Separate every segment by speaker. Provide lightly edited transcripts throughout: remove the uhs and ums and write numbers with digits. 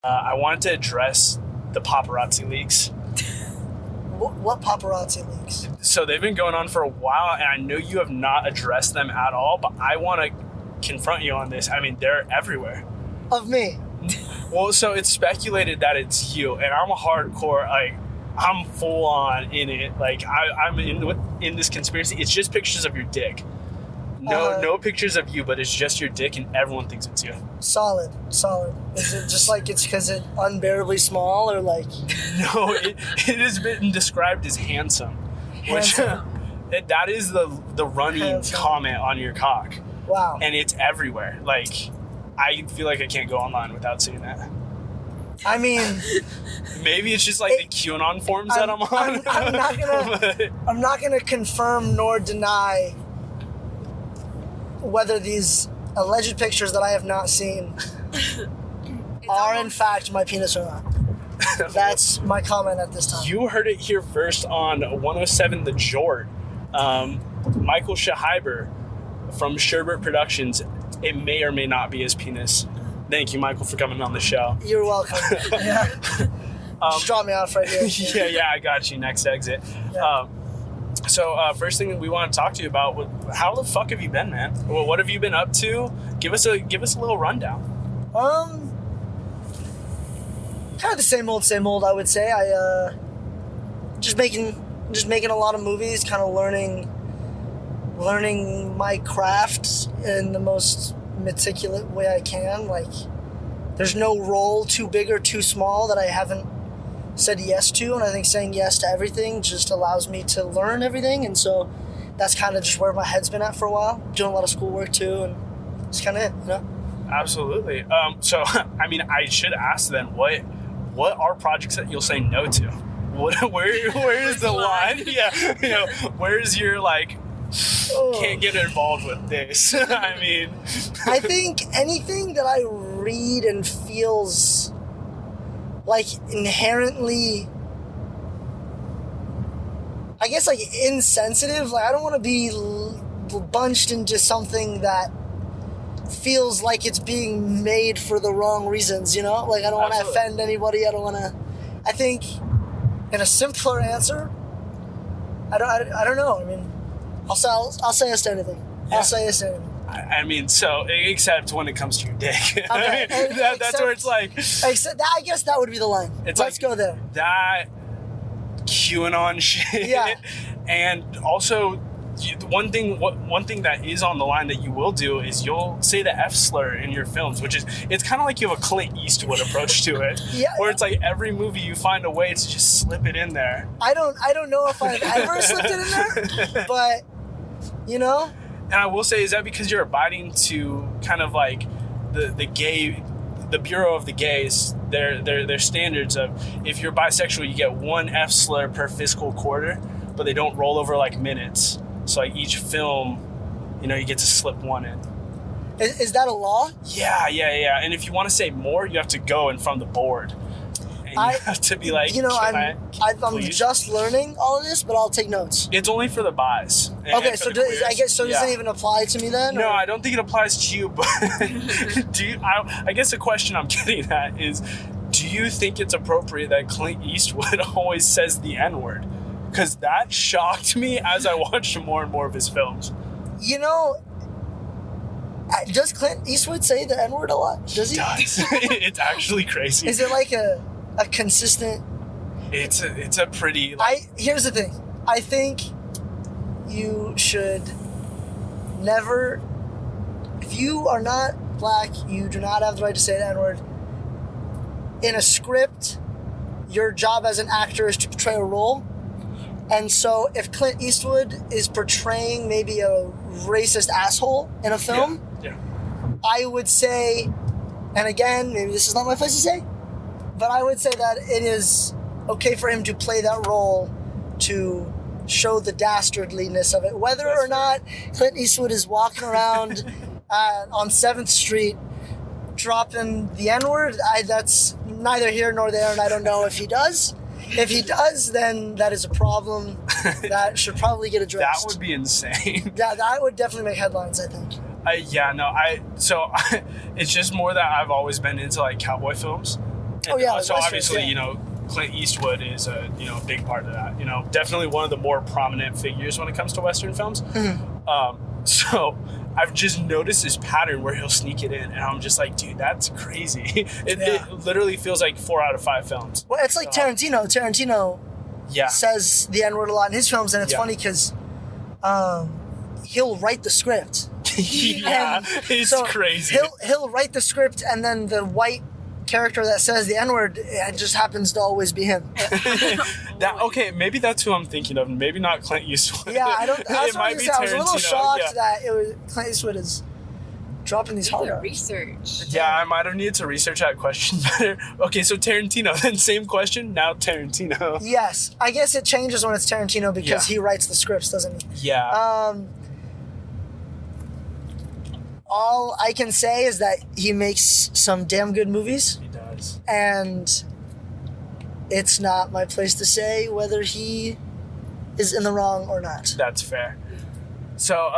Speaker 1: I wanted to address the paparazzi leaks.
Speaker 2: What paparazzi leaks?
Speaker 1: So they've been going on for a while, and I know you have not addressed them at all, but I want to confront you on this. I mean, they're everywhere.
Speaker 2: Of me?
Speaker 1: Well, so it's speculated that it's you, and I'm a hardcore, I'm full on in it. Like, I'm in this conspiracy. It's just pictures of your dick. No pictures of you, but it's just your dick, and everyone thinks it's you.
Speaker 2: Solid. Is it just like it's because it's unbearably small, or like?
Speaker 1: No, it has been described as handsome. Which, that is the running comment on your cock.
Speaker 2: Wow.
Speaker 1: And it's everywhere. Like, I feel like I can't go online without seeing that.
Speaker 2: I mean,
Speaker 1: maybe it's just like the QAnon forums that I'm on.
Speaker 2: I'm not gonna confirm nor deny whether these alleged pictures that I have not seen are in fact my penis or not. That's my comment at this time.
Speaker 1: You heard it here first on 107 The Jort. Michael Shahiber from Sherbert Productions. It may or may not be his penis. Thank you, Michael, for coming on the show.
Speaker 2: You're welcome. Yeah. Just drop me off right here.
Speaker 1: Yeah, I got you. Next exit.
Speaker 2: Yeah.
Speaker 1: So first thing that we want to talk to you about, how the fuck have you been, man? Well, what have you been up to? Give us a little rundown.
Speaker 2: Kind of the same old, I would say. I just making a lot of movies, kind of learning my craft in the most meticulous way I can. Like, there's no role too big or too small that I haven't said yes to, and I think saying yes to everything just allows me to learn everything, and so that's kind of just where my head's been at for a while. Doing a lot of schoolwork too, and it's kind of it, you know?
Speaker 1: Absolutely. So, I mean, I should ask then, what are projects that you'll say no to? Where is the line? Yeah, where is your, like, can't get involved with this? I mean,
Speaker 2: I think anything that I read and feels like inherently, I guess, like insensitive. Like, I don't want to be bunched into something that feels like it's being made for the wrong reasons, you know? Like, I don't want to offend anybody. I don't want to. I think, in a simpler answer, I don't know. I mean, I'll say yes to anything.
Speaker 1: Yeah.
Speaker 2: I'll say yes to anything.
Speaker 1: I mean, so, except when it comes to your dick.
Speaker 2: Okay.
Speaker 1: I mean, that's where it's like...
Speaker 2: Except that, I guess that would be the line. Let's go there.
Speaker 1: That QAnon shit.
Speaker 2: Yeah.
Speaker 1: And also, one thing that is on the line that you will do is you'll say the F slur in your films, which is, it's kind of like you have a Clint Eastwood approach to it.
Speaker 2: Yeah.
Speaker 1: Where it's like every movie you find a way to just slip it in there.
Speaker 2: I don't know if I've ever slipped it in there, but, you know...
Speaker 1: And I will say, is that because you're abiding to kind of like the Bureau of the Gays, their standards of, if you're bisexual, you get one F slur per fiscal quarter, but they don't roll over like minutes. So like each film, you get to slip one in.
Speaker 2: Is that a law?
Speaker 1: Yeah. And if you want to say more, you have to go in front of the board. And you have to be like,
Speaker 2: I'm just learning all of this, but I'll take notes.
Speaker 1: It's only for the bis.
Speaker 2: Okay, so does it even apply to me then?
Speaker 1: No, I don't think it applies to you, but I guess the question I'm getting at is, do you think it's appropriate that Clint Eastwood always says the N-word? Because that shocked me as I watched more and more of his films.
Speaker 2: Does Clint Eastwood say the N-word a lot? Does he?
Speaker 1: He does. It's actually crazy.
Speaker 2: Is it like a consistent...
Speaker 1: It's a pretty...
Speaker 2: Here's the thing. I think you should never... If you are not black, you do not have the right to say the N-word. In a script, your job as an actor is to portray a role. And so if Clint Eastwood is portraying maybe a racist asshole in a film,
Speaker 1: yeah.
Speaker 2: I would say, and again, maybe this is not my place to say, but I would say that it is okay for him to play that role to show the dastardliness of it. Whether or not Clint Eastwood is walking around on 7th Street dropping the N-word, that's neither here nor there, and I don't know if he does. If he does, then that is a problem that should probably get addressed.
Speaker 1: That would be insane.
Speaker 2: Yeah, that would definitely make headlines, I think.
Speaker 1: It's just more that I've always been into like cowboy films. And,
Speaker 2: like
Speaker 1: so
Speaker 2: Westerns,
Speaker 1: obviously,
Speaker 2: yeah.
Speaker 1: Clint Eastwood is a big part of that. Definitely one of the more prominent figures when it comes to Western films. So I've just noticed this pattern where he'll sneak it in, and I'm just like, dude, that's crazy. It literally feels like 4 out of 5 films.
Speaker 2: Well, it's like Tarantino. Tarantino says the N-word a lot in his films, and it's funny because he'll write the script.
Speaker 1: It's crazy.
Speaker 2: He'll write the script, and then the white character that says the N-word, it just happens to always be him.
Speaker 1: Maybe that's who I'm thinking of. Maybe not Clint Eastwood.
Speaker 2: Yeah, I don't.
Speaker 1: It might be Tarantino.
Speaker 2: I was a little shocked that it was Clint Eastwood is dropping these hard
Speaker 3: research.
Speaker 1: Yeah, I might have needed to research that question better. Okay, so Tarantino. Then same question. Now Tarantino.
Speaker 2: Yes, I guess it changes when it's Tarantino because he writes the scripts, doesn't he?
Speaker 1: Yeah.
Speaker 2: All I can say is that he makes some damn good movies.
Speaker 1: He does.
Speaker 2: And it's not my place to say whether he is in the wrong or not.
Speaker 1: That's fair. So,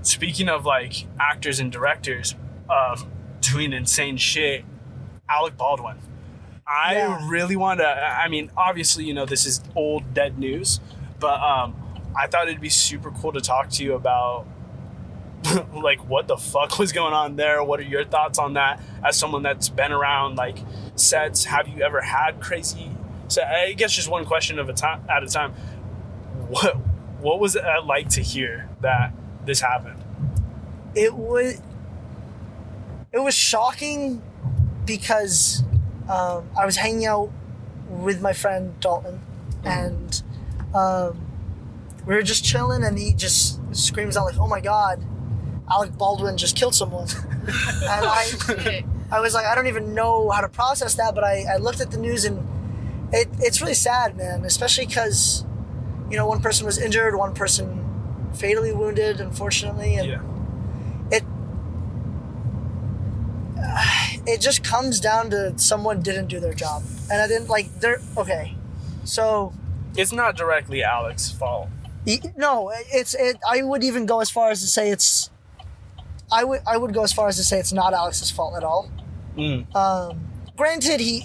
Speaker 1: speaking of like actors and directors doing insane shit, Alec Baldwin. I really want to, I mean, obviously, this is old, dead news, but I thought it'd be super cool to talk to you about like what the fuck was going on there. What are your thoughts on that as someone that's been around like sets? Have you ever had crazy? So I guess just one question at a time. What was it like to hear that this happened?
Speaker 2: It was shocking because I was hanging out with my friend Dalton, and we were just chilling, and he just screams out like, "Oh my God, Alec Baldwin just killed someone." And I was like, I don't even know how to process that, but I looked at the news, and it's really sad, man, especially because, one person was injured, one person fatally wounded, unfortunately, and it just comes down to someone didn't do their job, and I didn't so
Speaker 1: it's not directly Alec's fault.
Speaker 2: No, I would even go as far as to say it's not Alex's fault at all. Granted,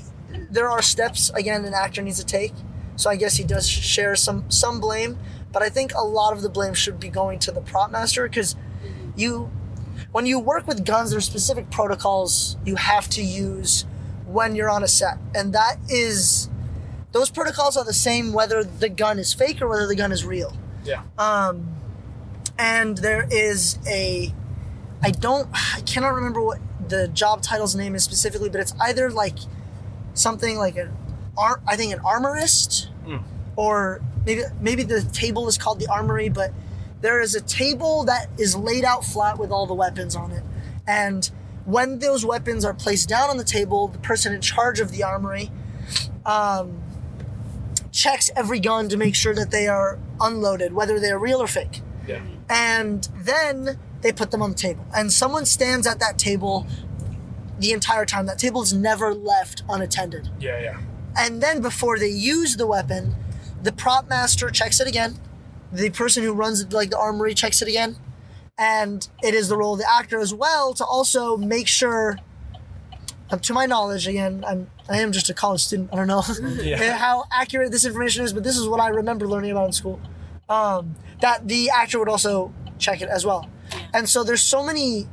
Speaker 2: there are steps again an actor needs to take, so I guess he does share some blame, but I think a lot of the blame should be going to the prop master, because when you work with guns, there's specific protocols you have to use when you're on a set, and those protocols are the same whether the gun is fake or whether the gun is real.
Speaker 1: Yeah.
Speaker 2: And there is I cannot remember what the job title's name is specifically, but it's either like something like an armorist, or maybe the table is called the armory, but there is a table that is laid out flat with all the weapons on it. And when those weapons are placed down on the table, the person in charge of the armory checks every gun to make sure that they are unloaded, whether they're real or fake.
Speaker 1: Yeah.
Speaker 2: And then they put them on the table. And someone stands at that table the entire time. That table's never left unattended.
Speaker 1: Yeah.
Speaker 2: And then before they use the weapon, the prop master checks it again. The person who runs the armory checks it again. And it is the role of the actor as well to also make sure, to my knowledge, again, I am just a college student, I don't know how accurate this information is, but this is what I remember learning about in school, that the actor would also check it as well. And so there's so many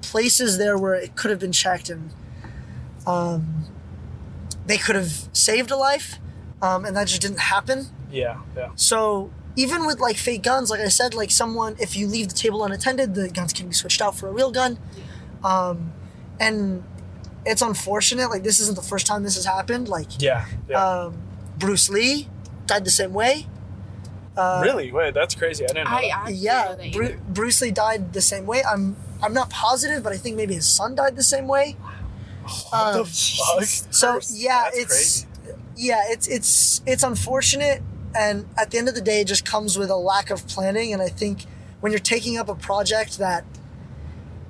Speaker 2: places there where it could have been checked, and they could have saved a life, and that just didn't happen.
Speaker 1: Yeah.
Speaker 2: So even with like fake guns, like I said, like someone, if you leave the table unattended, the guns can be switched out for a real gun. And it's unfortunate, like this isn't the first time this has happened. Like Bruce Lee died the same way.
Speaker 1: Really? Wait, that's crazy. I didn't know that.
Speaker 2: Bruce Lee died the same way. I'm not positive, but I think maybe his son died the same way.
Speaker 1: What the fuck?
Speaker 2: So yeah,
Speaker 1: that's
Speaker 2: crazy. It's unfortunate, and at the end of the day, it just comes with a lack of planning. And I think when you're taking up a project that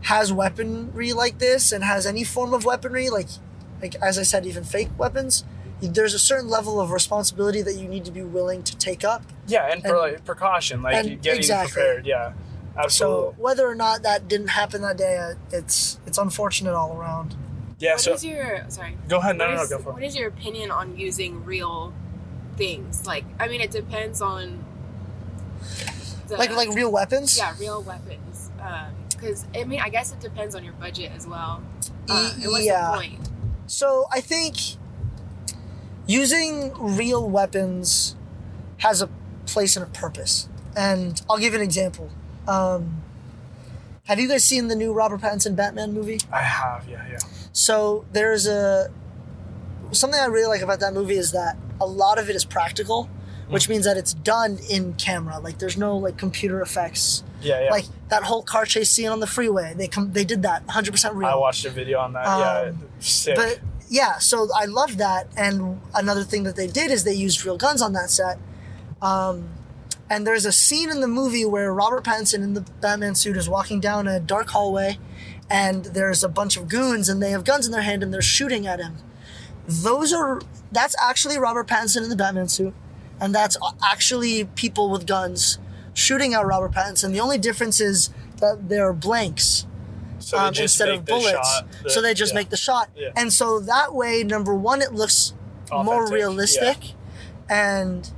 Speaker 2: has weaponry like this and has any form of weaponry, like as I said, even fake weapons, there's a certain level of responsibility that you need to be willing to take up.
Speaker 1: Yeah, and for like precaution, like getting prepared. Yeah, absolutely.
Speaker 2: So whether or not that didn't happen that day, it's unfortunate all around.
Speaker 1: Yeah.
Speaker 3: What
Speaker 1: So
Speaker 3: is your sorry?
Speaker 1: go ahead. No, go for it.
Speaker 3: What is your opinion on using real things? Like, I mean, it depends on
Speaker 2: like real weapons.
Speaker 3: Yeah, real weapons. Because I mean, I guess it depends on your budget as well. And what's the point?
Speaker 2: So I think using real weapons has a place and a purpose. And I'll give you an example. Have you guys seen the new Robert Pattinson Batman movie?
Speaker 1: I have, yeah.
Speaker 2: So there's something I really like about that movie is that a lot of it is practical, which means that it's done in camera. Like there's no like computer effects.
Speaker 1: Yeah.
Speaker 2: Like that whole car chase scene on the freeway, they did that 100% real.
Speaker 1: I watched a video on that. Yeah, sick.
Speaker 2: But yeah, so I love that. And another thing that they did is they used real guns on that set. And there's a scene in the movie where Robert Pattinson in the Batman suit is walking down a dark hallway, and there's a bunch of goons, and they have guns in their hand, and they're shooting at him. That's actually Robert Pattinson in the Batman suit, and that's actually people with guns shooting at Robert Pattinson. The only difference is that they're blanks instead of bullets. So they just make the shot.
Speaker 1: Yeah.
Speaker 2: And so that way, number one, it looks more realistic. Yeah. And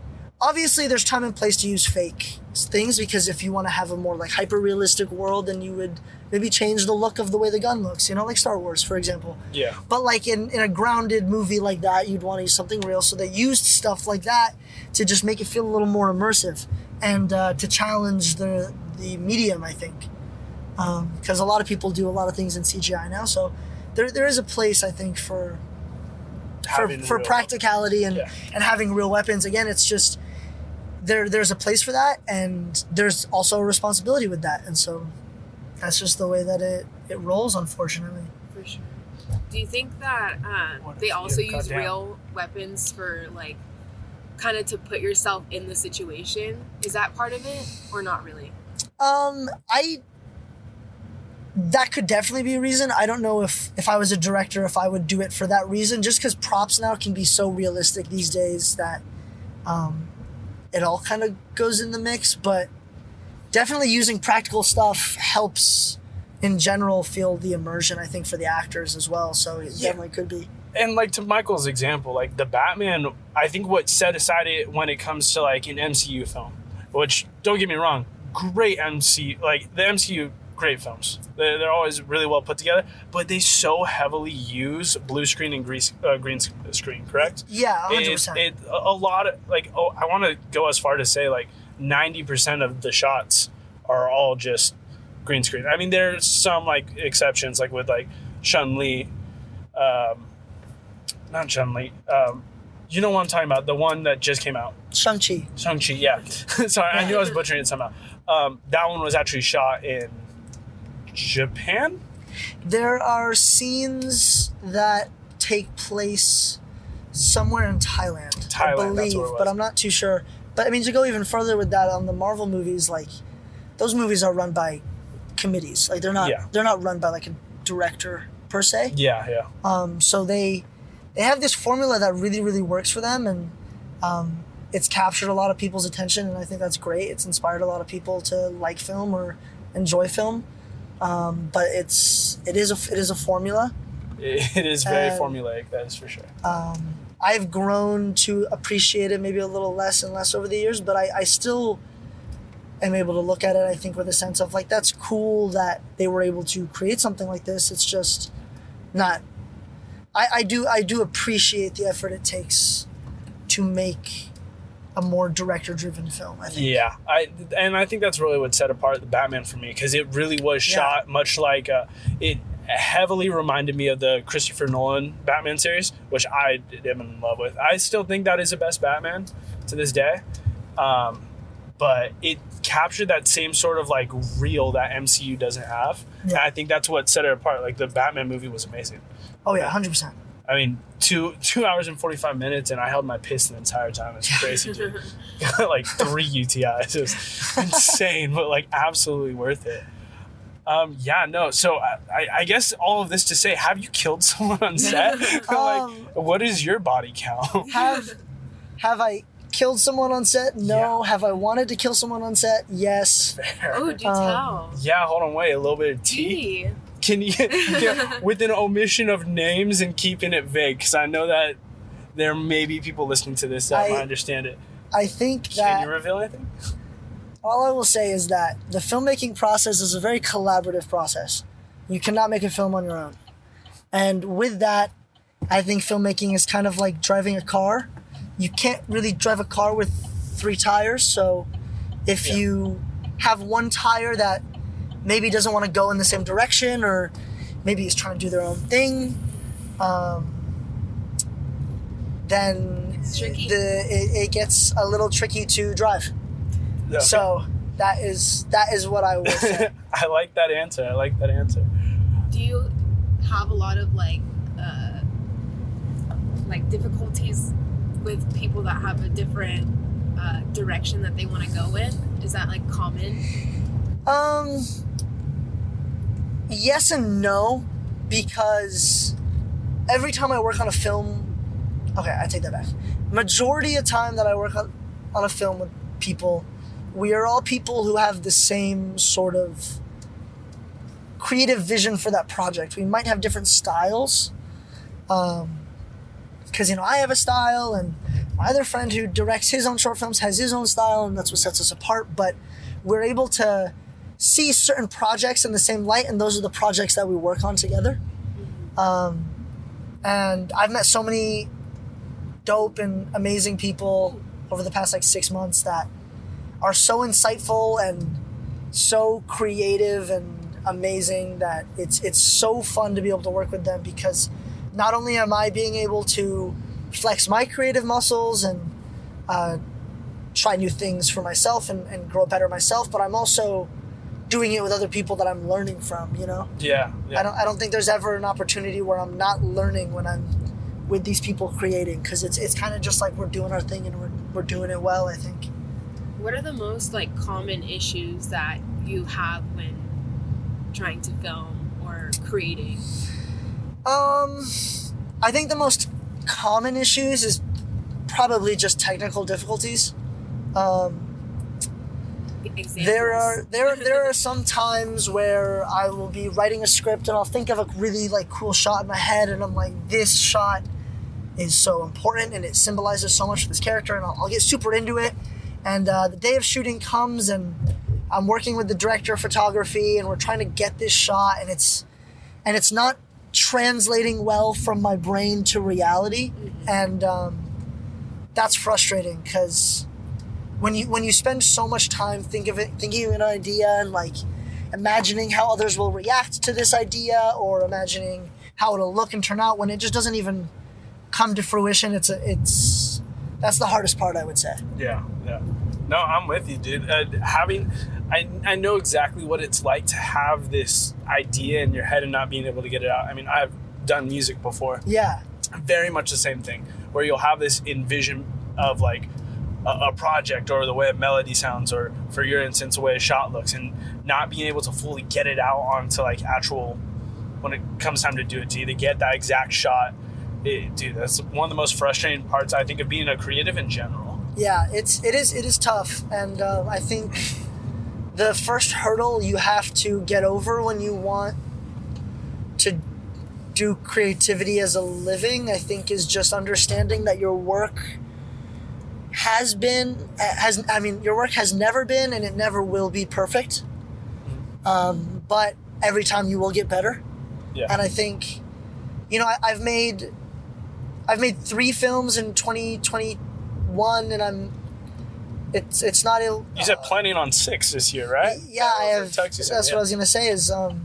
Speaker 2: obviously there's time and place to use fake things, because if you want to have a more like hyper-realistic world, then you would maybe change the look of the way the gun looks, like Star Wars, for example.
Speaker 1: Yeah.
Speaker 2: But like in a grounded movie like that, you'd want to use something real. So they used stuff like that to just make it feel a little more immersive and to challenge the medium, I think. Because a lot of people do a lot of things in CGI now. So there is a place, I think, for practicality and having real weapons. Again, it's just there's a place for that, and there's also a responsibility with that. And so that's just the way that it rolls, unfortunately.
Speaker 3: For sure. Do you think that they also use real weapons for like kind of to put yourself in the situation? Is that part of it or not really? That could definitely be a reason. I don't know if I was a director, if I would do it for that reason, just because props now can be so realistic these days that it all kind of goes in the mix. But definitely using practical stuff helps in general feel the immersion, I think, for the actors as well. So it definitely could be.
Speaker 1: And like to Michael's example, like the Batman, I think what set aside it when it comes to like an MCU film, which don't get me wrong, great like the MCU, great films. They're always really well put together, but they so heavily use blue screen and green screen, correct?
Speaker 2: Yeah, 100%.
Speaker 1: A lot of like, I want to go as far to say like 90% of the shots are all just green screen. I mean, there's some like exceptions, like with like Chun-Li, not Chun-Li, you know what I'm talking about, the one that just came out.
Speaker 2: Shang-Chi,
Speaker 1: yeah. Sorry, I knew I was butchering it somehow. That one was actually shot in Japan?
Speaker 2: There are scenes that take place somewhere in Thailand, I believe, but I'm not too sure. But I mean, to go even further with that, on the Marvel movies, like those movies are run by committees. Like they're not run by like a director per se.
Speaker 1: Yeah.
Speaker 2: So they have this formula that really, really works for them, and it's captured a lot of people's attention, and I think that's great. It's inspired a lot of people to like film or enjoy film. But it is a formula.
Speaker 1: It is very formulaic, that is for sure.
Speaker 2: I've grown to appreciate it maybe a little less and less over the years, but I still am able to look at it, I think, with a sense of like, that's cool that they were able to create something like this. It's just not, I do appreciate the effort it takes to make a more director-driven film, I think.
Speaker 1: Yeah, I think that's really what set apart the Batman for me, because it really was shot much like it heavily reminded me of the Christopher Nolan Batman series, which I am in love with. I still think that is the best Batman to this day, but it captured that same sort of like real that MCU doesn't have. And I think that's what set it apart. Like the Batman movie was amazing.
Speaker 2: Oh yeah, 100%.
Speaker 1: I mean, 2 hours and 45 minutes, and I held my piss the entire time. It's crazy, dude. Like 3 UTIs. It was insane, but like absolutely worth it. So I guess all of this to say, have you killed someone on set? Like, what is your body count?
Speaker 2: Have I killed someone on set? No. Yeah. Have I wanted to kill someone on set? Yes.
Speaker 1: Fair.
Speaker 3: Oh, do tell.
Speaker 1: Yeah, hold on, wait, a little bit of tea. Can you, with an omission of names and keeping it vague? Because I know that there may be people listening to this that might understand it.
Speaker 2: I think that...
Speaker 1: Can you reveal anything?
Speaker 2: All I will say is that the filmmaking process is a very collaborative process. You cannot make a film on your own. And with that, I think filmmaking is kind of like driving a car. You can't really drive a car with 3 tires, so if you have one tire that maybe doesn't want to go in the same direction, or maybe is trying to do their own thing, then
Speaker 4: It's tricky.
Speaker 2: it gets a little tricky to drive.
Speaker 1: Yeah.
Speaker 2: So that is what I would say.
Speaker 1: I like that answer.
Speaker 4: Do you have a lot of like difficulties with people that have a different direction that they want to go in? Is that like common?
Speaker 2: Yes and no, because every time I work on a film, okay, I take that back. Majority of time that I work on a film with people, we are all people who have the same sort of creative vision for that project. We might have different styles, because I have a style, and my other friend who directs his own short films has his own style, and that's what sets us apart. But we're able to see certain projects in the same light, and those are the projects that we work on together. And I've met so many dope and amazing people over the past 6 months that are so insightful and so creative and amazing that it's so fun to be able to work with them, because not only am I being able to flex my creative muscles and try new things for myself and grow better myself, but I'm also doing it with other people that I'm learning from,
Speaker 1: Yeah.
Speaker 2: I don't think there's ever an opportunity where I'm not learning when I'm with these people creating, because it's kind of just like we're doing our thing and we're doing it well, I think.
Speaker 4: What are the most common issues that you have when trying to film or creating?
Speaker 2: I think the most common issues is probably just technical difficulties.
Speaker 4: Examples.
Speaker 2: There are some times where I will be writing a script and I'll think of a really cool shot in my head, and I'm like, this shot is so important and it symbolizes so much for this character, and I'll get super into it. And the day of shooting comes, and I'm working with the director of photography, and we're trying to get this shot, and it's not translating well from my brain to reality, and that's frustrating, because when you spend so much time thinking of an idea and imagining how others will react to this idea, or imagining how it'll look and turn out, when it just doesn't even come to fruition, that's the hardest part, I would say.
Speaker 1: Yeah. No, I'm with you, dude. I know exactly what it's like to have this idea in your head and not being able to get it out. I mean, I've done music before.
Speaker 2: Yeah.
Speaker 1: Very much the same thing, where you'll have this envision of a project, or the way a melody sounds, or for your instance, the way a shot looks, and not being able to fully get it out onto actual, when it comes time to do it, to either get that exact shot. Dude, that's one of the most frustrating parts, I think, of being a creative in general.
Speaker 2: Yeah, it is tough, and I think the first hurdle you have to get over when you want to do creativity as a living, I think, is just understanding that your work your work has never been, and it never will be perfect. But every time you will get better.
Speaker 1: Yeah.
Speaker 2: And I think, I've made 3 films in 2021, and it's not ill.
Speaker 1: You said planning on 6 this year, right?
Speaker 2: Yeah, I have. That's what I was gonna say. Is the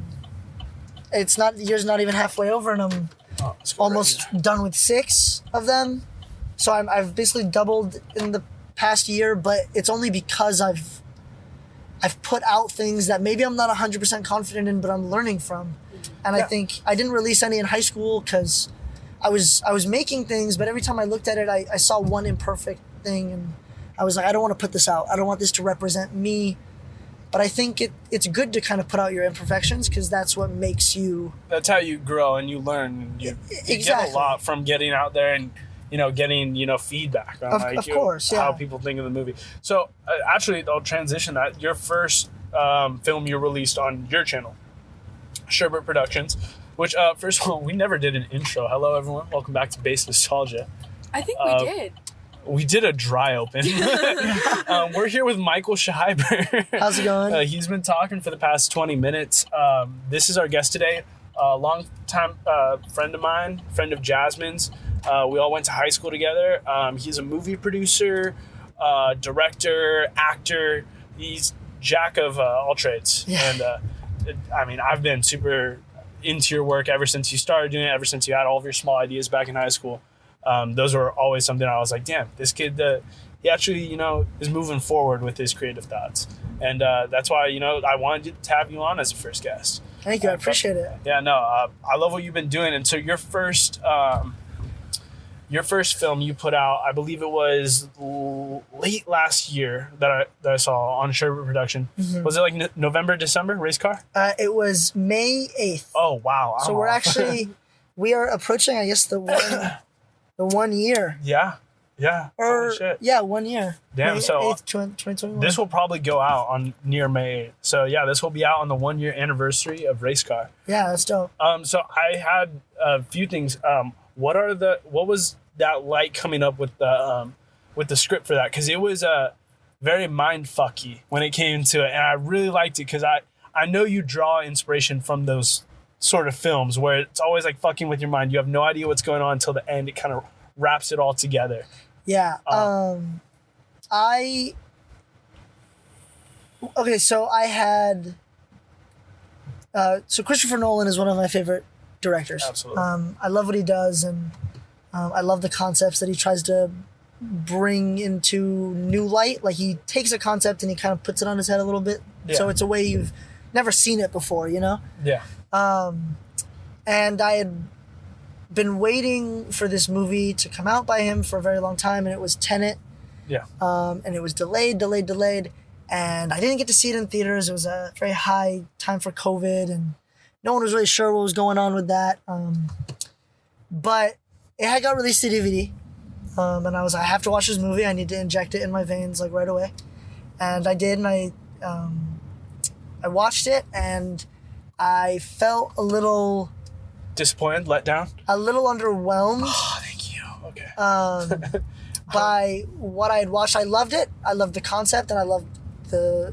Speaker 2: year's not even halfway over, and I'm almost done with 6 of them. So I've basically doubled in the past year, but it's only because I've put out things that maybe I'm not 100% confident in, but I'm learning from. And I think I didn't release any in high school because I was making things, but every time I looked at it, I saw one imperfect thing, and I was like, I don't want to put this out. I don't want this to represent me. But I think it's good to kind of put out your imperfections, because that's what makes you...
Speaker 1: That's how you grow and you learn. You get a lot from getting out there and, getting, feedback on
Speaker 2: of course,
Speaker 1: how people think of the movie. So actually, I'll transition that. Your first film you released on your channel, Sherbert Productions, which, first of all, we never did an intro. Hello, everyone. Welcome back to Base Nostalgia.
Speaker 4: I think we did.
Speaker 1: We did a dry open. We're here with Michael Schreiber.
Speaker 2: How's it going?
Speaker 1: He's been talking for the past 20 minutes. This is our guest today, a long-time friend of mine, friend of Jasmine's. We all went to high school together. He's a movie producer, director, actor. He's jack of all trades.
Speaker 2: Yeah.
Speaker 1: And I mean, I've been super into your work ever since you started doing it, ever since you had all of your small ideas back in high school. Those were always something I was like, damn, this kid, he actually, is moving forward with his creative thoughts. And that's why, I wanted to have you on as a first guest.
Speaker 2: Thank you. I appreciate it.
Speaker 1: Yeah, no, I love what you've been doing. And so your first film you put out, I believe it was late last year that I saw on Sherbert Production. Mm-hmm. Was it like November, December, Race Car?
Speaker 2: It was May 8th.
Speaker 1: Oh, wow.
Speaker 2: So we are approaching, I guess, the 1 year.
Speaker 1: Yeah. Holy shit.
Speaker 2: Yeah, 1 year.
Speaker 1: Damn,
Speaker 2: May
Speaker 1: so
Speaker 2: 8th, 2021.
Speaker 1: this will probably go out on near May 8th. So yeah, this will be out on the 1 year anniversary of Race Car.
Speaker 2: Yeah, that's dope.
Speaker 1: So I had a few things. What was that like coming up with the script for that? Because it was very mind fucky when it came to it, and I really liked it because I know you draw inspiration from those sort of films where it's always like fucking with your mind. You have no idea what's going on until the end. It kind of wraps it all together.
Speaker 2: Yeah. So I had so Christopher Nolan is one of my favorite directors.
Speaker 1: Absolutely.
Speaker 2: I love what he does, and I love the concepts that he tries to bring into new light. Like, he takes a concept and he kind of puts it on his head a little bit.
Speaker 1: Yeah.
Speaker 2: So it's a way you've never seen it before,
Speaker 1: Yeah.
Speaker 2: And I had been waiting for this movie to come out by him for a very long time, and it was Tenet.
Speaker 1: Yeah.
Speaker 2: And it was delayed, and I didn't get to see it in theaters. It was a very high time for COVID, and no one was really sure what was going on with that. But it had got released to DVD, and I was like, I have to watch this movie. I need to inject it in my veins like right away, and I did. And I watched it, and I felt a little
Speaker 1: Disappointed, let down?
Speaker 2: a little underwhelmed.
Speaker 1: Oh, thank you. Okay.
Speaker 2: By what I had watched. I loved it. I loved the concept, and I loved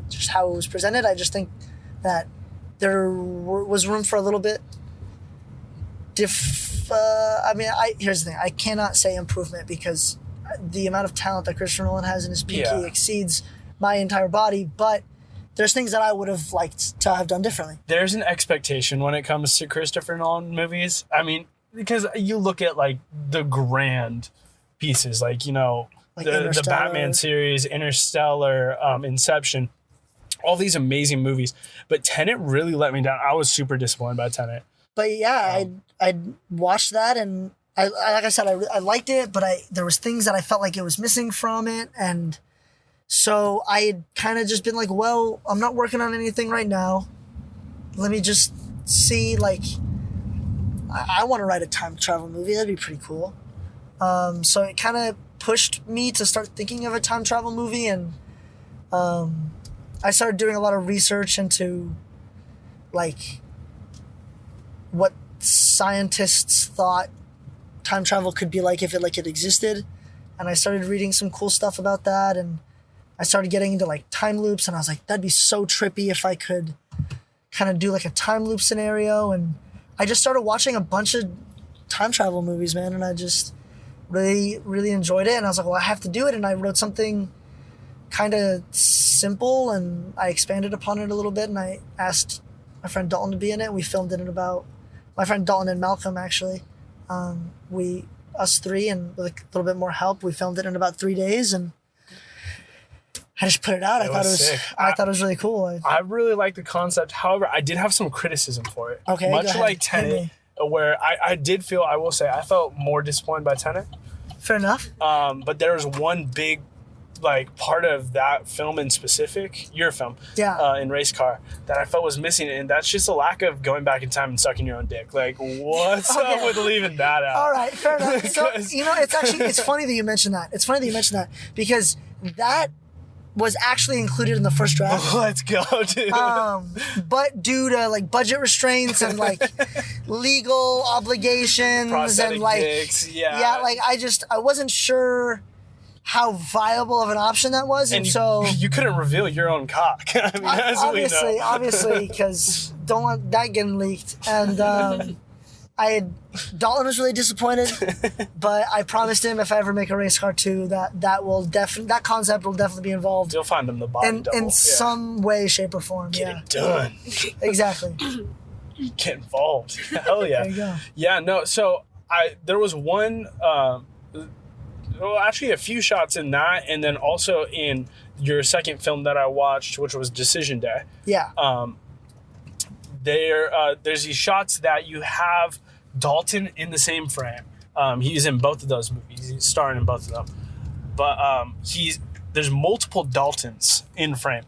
Speaker 2: just how it was presented. I just think that there was room for a little bit here's the thing. I cannot say improvement because the amount of talent that Christopher Nolan has in his pinky exceeds my entire body, but there's things that I would have liked to have done differently.
Speaker 1: There's an expectation when it comes to Christopher Nolan movies. I mean, because you look at like the grand pieces, like, the Batman series, Interstellar, Inception, all these amazing movies. But Tenet really let me down. I was super disappointed by Tenet.
Speaker 2: But yeah, I watched that, and I like I said, I liked it, but there was things that I felt like it was missing from it, and so I had kind of just been like, well, I'm not working on anything right now. Let me just see, like, I want to write a time travel movie. That'd be pretty cool. So it kind of pushed me to start thinking of a time travel movie, and I started doing a lot of research into, like, what scientists thought time travel could be like if it existed, and I started reading some cool stuff about that, and I started getting into like time loops, and I was like, that'd be so trippy if I could kind of do like a time loop scenario. And I just started watching a bunch of time travel movies, man, and I just really, really enjoyed it. And I was like, well, I have to do it. And I wrote something kind of simple, and I expanded upon it a little bit, and I asked my friend Dalton to be in it. We filmed it in my friend Dalton and Malcolm, actually. Us three, and with a little bit more help, we filmed it in about 3 days, and I just put it out. I thought it was really cool.
Speaker 1: I really like the concept. However, I did have some criticism for it.
Speaker 2: Okay,
Speaker 1: much like Tenet, where I did feel, I will say, I felt more disappointed by Tenet.
Speaker 2: Fair enough.
Speaker 1: But there was one big, like, part of that film in specific, your film, in Race Car, that I felt was missing, and that's just a lack of going back in time and sucking your own dick. Like, what's up with leaving that out?
Speaker 2: All right, fair enough. So, it's funny that you mentioned that. It's funny that you mentioned that because that
Speaker 3: was actually included in the first draft.
Speaker 1: Let's go, dude.
Speaker 3: But due to like budget restraints and like legal obligations
Speaker 1: Prosthetic
Speaker 3: and like
Speaker 1: dicks, yeah.
Speaker 3: like I wasn't sure how viable of an option that was, and so
Speaker 1: you couldn't reveal your own cock. I mean, as we know.
Speaker 3: obviously, because don't want that getting leaked. And Dalton was really disappointed, but I promised him if I ever make a race car 2 that concept will definitely be involved.
Speaker 1: You'll find him the body double.
Speaker 3: In some way, shape, or form.
Speaker 1: Get it done.
Speaker 3: Exactly.
Speaker 1: Get involved. Hell yeah.
Speaker 3: There you go.
Speaker 1: Yeah, no, so there was one, well, actually a few shots in that, and then also in your second film that I watched, which was Decision Day.
Speaker 3: Yeah.
Speaker 1: There's these shots that you have Dalton in the same frame. He's in both of those movies. He's starring in both of them. But there's multiple Daltons in frame.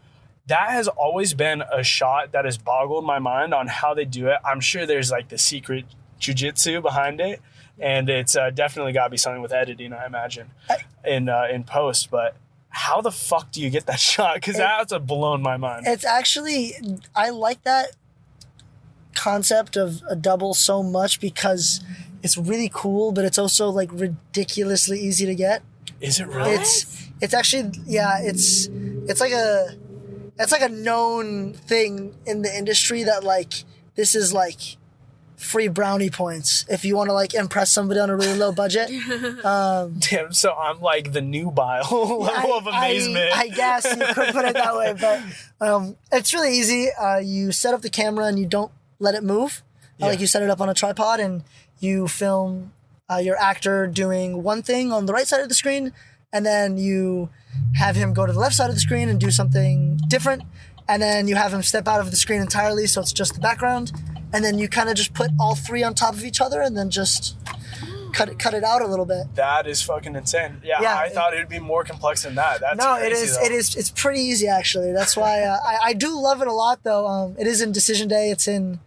Speaker 1: That has always been a shot that has boggled my mind on how they do it. I'm sure there's like the secret jujitsu behind it, and it's definitely got to be something with editing, I imagine, in post. But how the fuck do you get that shot? Because that's blown my mind.
Speaker 3: It's actually, I like that concept of a double so much because it's really cool, but it's also like ridiculously easy to get.
Speaker 1: Is it really?
Speaker 3: It's actually, yeah, it's like a known thing in the industry that like this is like free brownie points if you want to like impress somebody on a really low budget.
Speaker 1: Damn, so I'm like the nubile level of amazement.
Speaker 3: I guess you could put it that way, but it's really easy. You set up the camera and you don't let it move.
Speaker 1: Yeah.
Speaker 3: Like you set it up on a tripod and you film your actor doing one thing on the right side of the screen, and then you have him go to the left side of the screen and do something different, and then you have him step out of the screen entirely so it's just the background, and then you kind of just put all three on top of each other and then just cut it out a little bit.
Speaker 1: That is fucking insane. Yeah, I thought it'd be more complex than that. That's crazy,
Speaker 3: it is. It's pretty easy actually. That's why I do love it a lot though. It is in Decision Day. It's in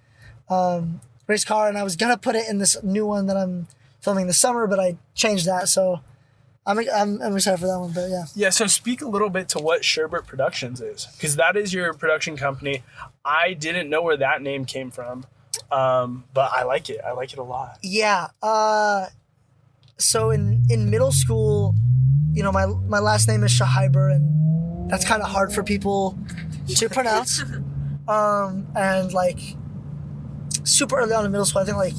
Speaker 3: race car, and I was gonna put it in this new one that I'm filming this summer, but I changed that. So I'm excited for that one. But yeah. Yeah.
Speaker 1: So speak a little bit to what Sherbert Productions is, because that is your production company. I didn't know where that name came from. But I like it. I like it a lot.
Speaker 3: Yeah. So in middle school, you know, my last name is Sherbert, and that's kind of hard for people to pronounce. And like super early on in middle school, I think like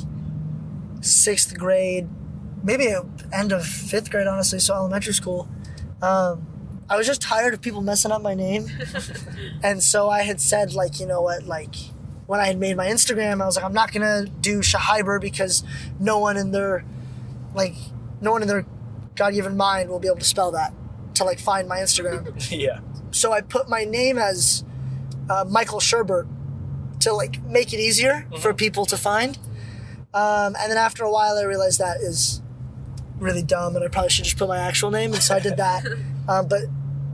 Speaker 3: 6th grade, maybe end of 5th grade, honestly. So elementary school. I was just tired of people messing up my name. And so I had said like, you know what, like, when I had made my Instagram, I was like, I'm not gonna do Sherbert because no one in their God-given mind will be able to spell that to like find my Instagram.
Speaker 1: Yeah.
Speaker 3: So I put my name as Michael Sherbert to like make it easier for people to find. And then after a while, I realized that is really dumb, and I probably should just put my actual name. And so I did that. But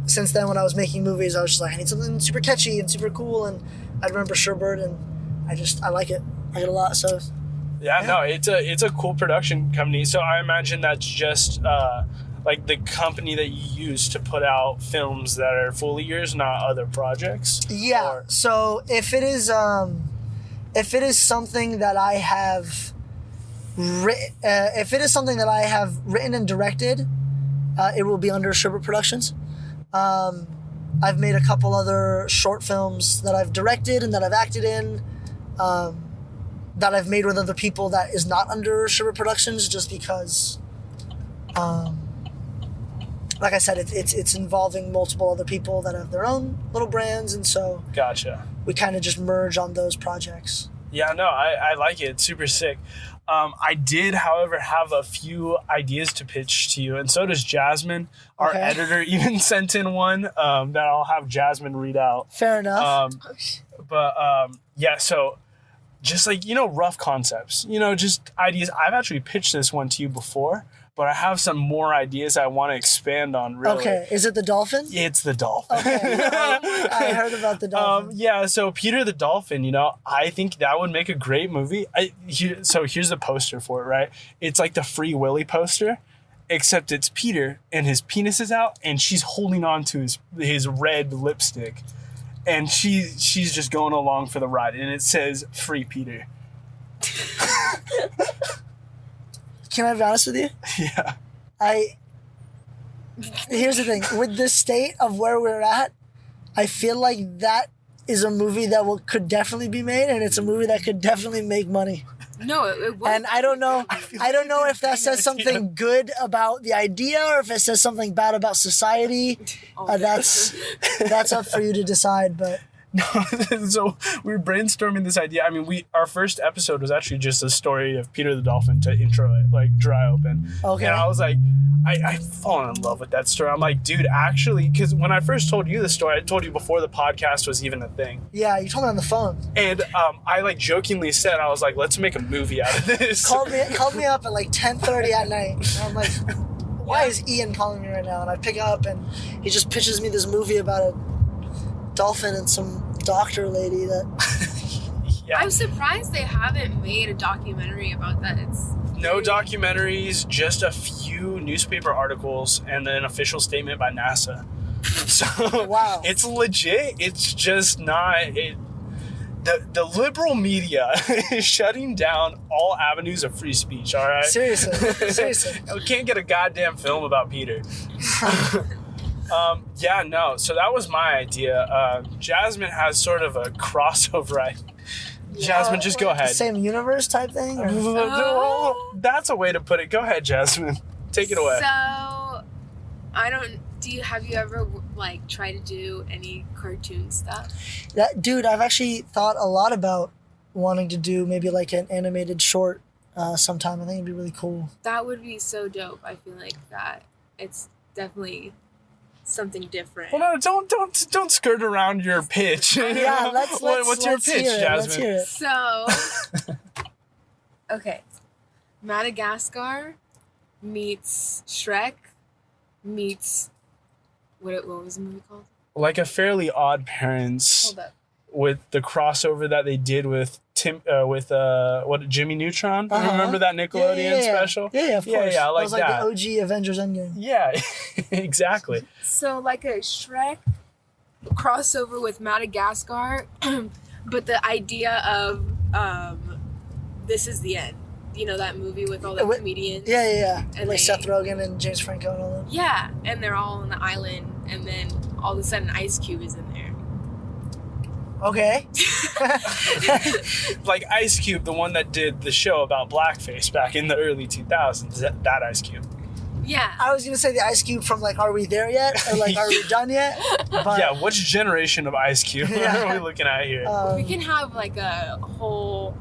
Speaker 3: since then, when I was making movies, I was just like, I need something super catchy and super cool, and I remember Sherbert, and I like it. I like it a lot. So
Speaker 1: yeah, no, it's a cool production company. So I imagine that's just like the company that you use to put out films that are fully yours, not other projects.
Speaker 3: Yeah.
Speaker 1: Or...
Speaker 3: So if it is something that I have written and directed, it will be under Sherbert Productions. I've made a couple other short films that I've directed and that I've acted in, that I've made with other people that is not under Sherbert Productions, just because, like I said, it's involving multiple other people that have their own little brands, and so
Speaker 1: gotcha.
Speaker 3: We kind of just merge on those projects.
Speaker 1: Yeah, no, I like it. It's super sick. I did, however, have a few ideas to pitch to you, and so does Jasmine. Our editor even sent in one that I'll have Jasmine read out.
Speaker 3: Fair enough.
Speaker 1: Yeah, so just like, you know, rough concepts, you know, just ideas. I've actually pitched this one to you before, but I have some more ideas I want to expand on, really. Okay,
Speaker 3: is it the dolphin?
Speaker 1: It's the dolphin.
Speaker 3: Okay, I heard about the dolphin.
Speaker 1: Yeah, so Peter the Dolphin, you know, I think that would make a great movie. So here's the poster for it, right? It's like the Free Willy poster, except it's Peter and his penis is out and she's holding on to his red lipstick. And she's just going along for the ride. And it says, "Free Peter."
Speaker 3: Can I be honest with you?
Speaker 1: Yeah.
Speaker 3: Here's the thing. With the state of where we're at, I feel like that is a movie that could definitely be made, and it's a movie that could definitely make money.
Speaker 4: No, it won't.
Speaker 3: And I don't know if that says something good about the idea or if it says something bad about society. That's up for you to decide, but...
Speaker 1: No, so we were brainstorming this idea. I mean, our first episode was actually just a story of Peter the Dolphin to intro it, like dry open.
Speaker 3: Okay.
Speaker 1: And I was like, I've fallen in love with that story. I'm like, dude, actually, because when I first told you the story, I told you before the podcast was even a thing.
Speaker 3: Yeah, you told me on the phone.
Speaker 1: And I like jokingly said, I was like, let's make a movie out of this.
Speaker 3: Called me up at like 10:30 at night. And I'm like, why is Ian calling me right now? And I pick up and he just pitches me this movie about a dolphin and some doctor lady that...
Speaker 1: Yeah.
Speaker 4: I'm surprised they haven't made a documentary about that.
Speaker 1: No documentaries, just a few newspaper articles and an official statement by NASA. So
Speaker 3: Wow.
Speaker 1: It's legit. It's just not... The liberal media is shutting down all avenues of free speech, all right?
Speaker 3: Seriously.
Speaker 1: We can't get a goddamn film about Peter. So that was my idea. Jasmine has sort of a crossover. Jasmine, just go ahead.
Speaker 3: Same universe type thing? Or?
Speaker 1: That's a way to put it. Go ahead, Jasmine. Take it away.
Speaker 4: So, have you ever like tried to do any cartoon stuff?
Speaker 3: Dude, I've actually thought a lot about wanting to do maybe like an animated short sometime. I think it'd be really cool.
Speaker 4: That would be so dope. I feel like that it's definitely something different.
Speaker 1: Well, no, don't skirt around your pitch.
Speaker 3: Yeah,
Speaker 1: what's your pitch, Jasmine?
Speaker 3: Let's hear it.
Speaker 4: So, okay, Madagascar meets Shrek meets what was the movie called?
Speaker 1: Like a Fairly Odd Parents.
Speaker 4: Hold up.
Speaker 1: With the crossover that they did with Jimmy Neutron.
Speaker 3: Uh-huh.
Speaker 1: Remember that Nickelodeon special?
Speaker 3: Yeah, of course.
Speaker 1: Yeah, I like
Speaker 3: that. Was like the OG Avengers Endgame.
Speaker 1: Yeah, exactly.
Speaker 4: So like a Shrek crossover with Madagascar, but the idea of This Is the End. You know that movie with all the comedians?
Speaker 3: Yeah.
Speaker 4: And
Speaker 3: like Seth Rogen and James Franco and all that.
Speaker 4: Yeah, and they're all on the island, and then all of a sudden Ice Cube is in there.
Speaker 3: Okay.
Speaker 1: Like Ice Cube, the one that did the show about blackface back in the early 2000s. That Ice Cube.
Speaker 4: Yeah.
Speaker 3: I was going to say the Ice Cube from like Are We There Yet? Or like Are We Done Yet? But,
Speaker 1: yeah, which generation of Ice Cube are we looking at here?
Speaker 4: We can have like a whole...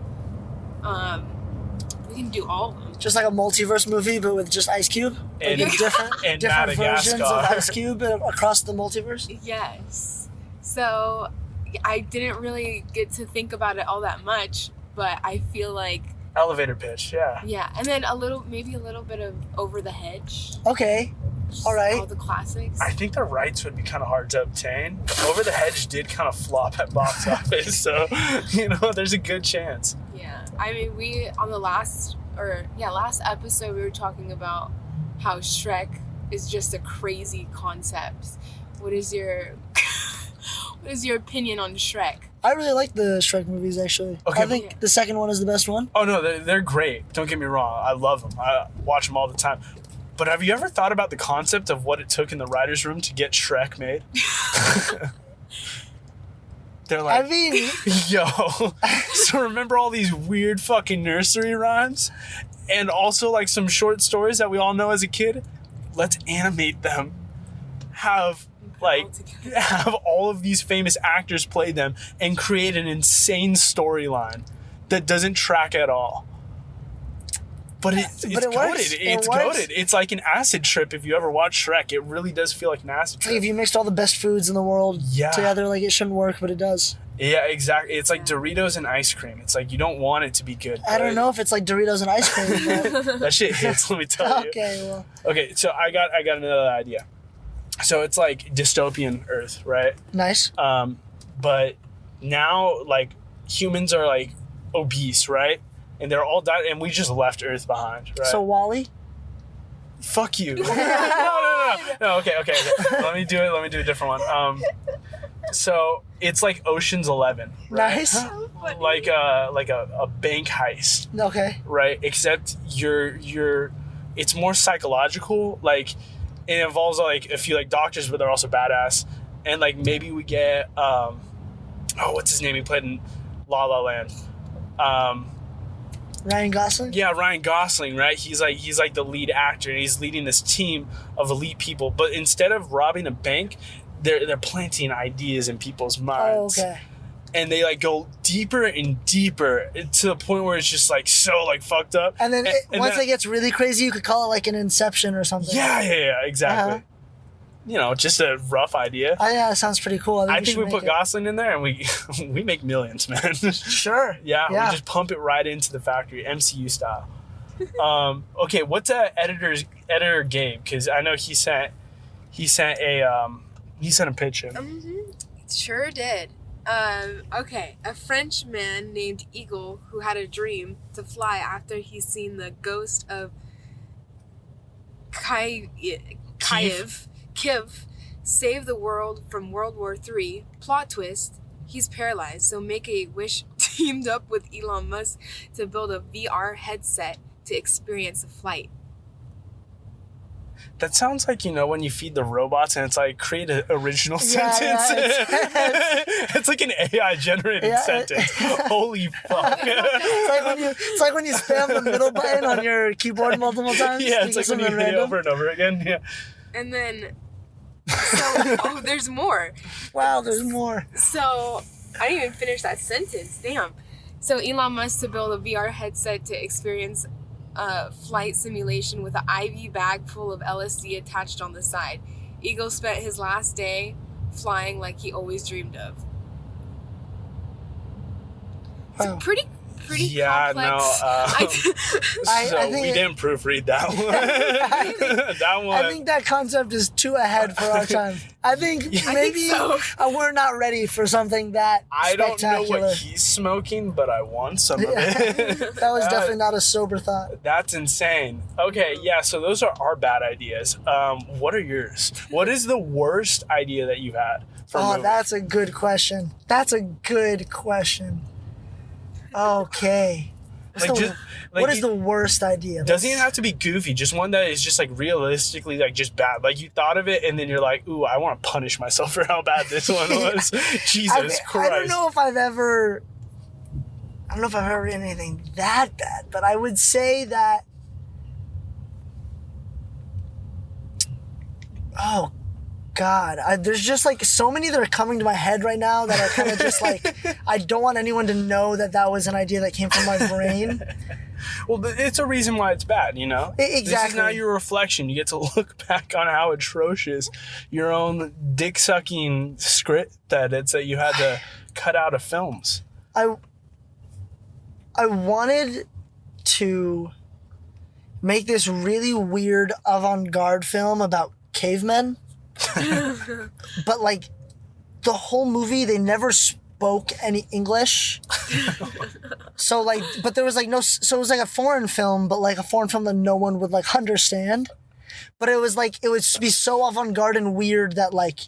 Speaker 4: we can do all of them.
Speaker 3: Just like a multiverse movie, but with just Ice Cube?
Speaker 1: And,
Speaker 3: like different versions of Ice Cube across the multiverse?
Speaker 4: Yes. So I didn't really get to think about it all that much, but I feel like...
Speaker 1: Elevator pitch, yeah.
Speaker 4: Yeah, and then maybe a little bit of Over the Hedge.
Speaker 3: Okay. All right.
Speaker 4: All the classics.
Speaker 1: I think the rights would be kind of hard to obtain. Over the Hedge did kind of flop at box office, so, there's a good chance.
Speaker 4: Yeah. I mean, we, on the last episode, we were talking about how Shrek is just a crazy concept. What is your opinion on Shrek?
Speaker 3: I really like the Shrek movies, actually.
Speaker 1: Okay.
Speaker 3: I think the second one is the best one.
Speaker 1: Oh, no, they're great. Don't get me wrong. I love them. I watch them all the time. But have you ever thought about the concept of what it took in the writer's room to get Shrek made? They're like,
Speaker 3: I mean...
Speaker 1: yo, so remember all these weird fucking nursery rhymes? And also like some short stories that we all know as a kid? Let's animate them. Have all of these famous actors play them and create an insane storyline that doesn't track at all. But it's goated.
Speaker 3: Works.
Speaker 1: It's goated. It's like an acid trip. If you ever watch Shrek, it really does feel like an acid trip.
Speaker 3: Like if you mixed all the best foods in the world together, like it shouldn't work, but it does.
Speaker 1: Yeah, exactly. It's like Doritos and ice cream. It's like you don't want it to be good.
Speaker 3: I don't know if it's like Doritos and ice cream. But...
Speaker 1: that shit hits, let me tell you. Okay, so I got another idea. So it's like dystopian Earth, right?
Speaker 3: Nice.
Speaker 1: But now like humans are like obese, right? And they're all died, and we just left Earth behind, right?
Speaker 3: So WALL-E?
Speaker 1: Fuck you. No, okay. Let me do a different one. So it's like Ocean's 11, right?
Speaker 3: Nice.
Speaker 4: So funny.
Speaker 1: Like a bank heist,
Speaker 3: Okay.
Speaker 1: right? Except it's more psychological. Like it involves like a few like doctors, but they're also badass. And like maybe we get what's his name? He played in La La Land.
Speaker 3: Ryan Gosling?
Speaker 1: Yeah, Ryan Gosling, right? He's like the lead actor, and he's leading this team of elite people. But instead of robbing a bank, they're planting ideas in people's minds.
Speaker 3: Oh, okay.
Speaker 1: And they like go deeper and deeper to the point where it's just like so like fucked up.
Speaker 3: And then once
Speaker 1: then,
Speaker 3: it gets really crazy, you could call it like an Inception or something.
Speaker 1: yeah, exactly.
Speaker 3: Uh-huh.
Speaker 1: You know, just a rough idea.
Speaker 3: Yeah, that sounds pretty cool.
Speaker 1: I think we put Gosling in there, and we make millions, man.
Speaker 3: Sure.
Speaker 1: Yeah, we just pump it right into the factory, MCU style. Okay, what's editor Gabe? Because I know he sent a pitch in.
Speaker 4: Sure did. Okay, a French man named Eagle who had a dream to fly after he's seen the ghost of Kiev save the world from World War III. Plot twist, he's paralyzed, so Make-A-Wish teamed up with Elon Musk to build a VR headset to experience the flight.
Speaker 1: That sounds like, when you feed the robots and it's like, create an original sentence. It's like an AI-generated sentence. Holy fuck.
Speaker 3: It's like when you spam the middle button on your keyboard multiple times.
Speaker 1: Yeah, it's like when you hit it over and over again. Yeah.
Speaker 4: And then, there's more.
Speaker 3: Wow, there's more.
Speaker 4: So, I didn't even finish that sentence. Damn. So, Elon Musk to build a VR headset to experience flight simulation with an IV bag full of LSD attached on the side. Eagle spent his last day flying like he always dreamed of.
Speaker 3: Wow.
Speaker 4: It's pretty
Speaker 1: Yeah,
Speaker 4: complex.
Speaker 1: I think we didn't proofread that one. That one.
Speaker 3: I think that concept is too ahead for our time. I think maybe we're not ready for something that
Speaker 1: I don't
Speaker 3: spectacular.
Speaker 1: know what he's smoking, but I want some of it.
Speaker 3: That was definitely not a sober thought.
Speaker 1: That's insane. Okay, yeah, so those are our bad ideas. What are yours? What is the worst idea that you've had for a movie?
Speaker 3: That's a good question. Okay. What is the worst idea?
Speaker 1: Doesn't even have to be goofy. Just one that is just like realistically like just bad. Like you thought of it and then you're like, ooh, I want to punish myself for how bad this one was. Jesus Christ.
Speaker 3: I don't know if I've ever written anything that bad, but I would say that. Oh, God, there's just like so many that are coming to my head right now that are kind of just like, I don't want anyone to know that was an idea that came from my brain.
Speaker 1: Well, it's a reason why it's bad,
Speaker 3: Exactly.
Speaker 1: This is now your reflection. You get to look back on how atrocious your own dick-sucking script that you had to cut out of films.
Speaker 3: I wanted to make this really weird avant-garde film about cavemen. But like the whole movie they never spoke any English. So like, but there was like so it was like a foreign film, but like a foreign film that no one would like understand. But it was like, it would be so avant-garde and weird that like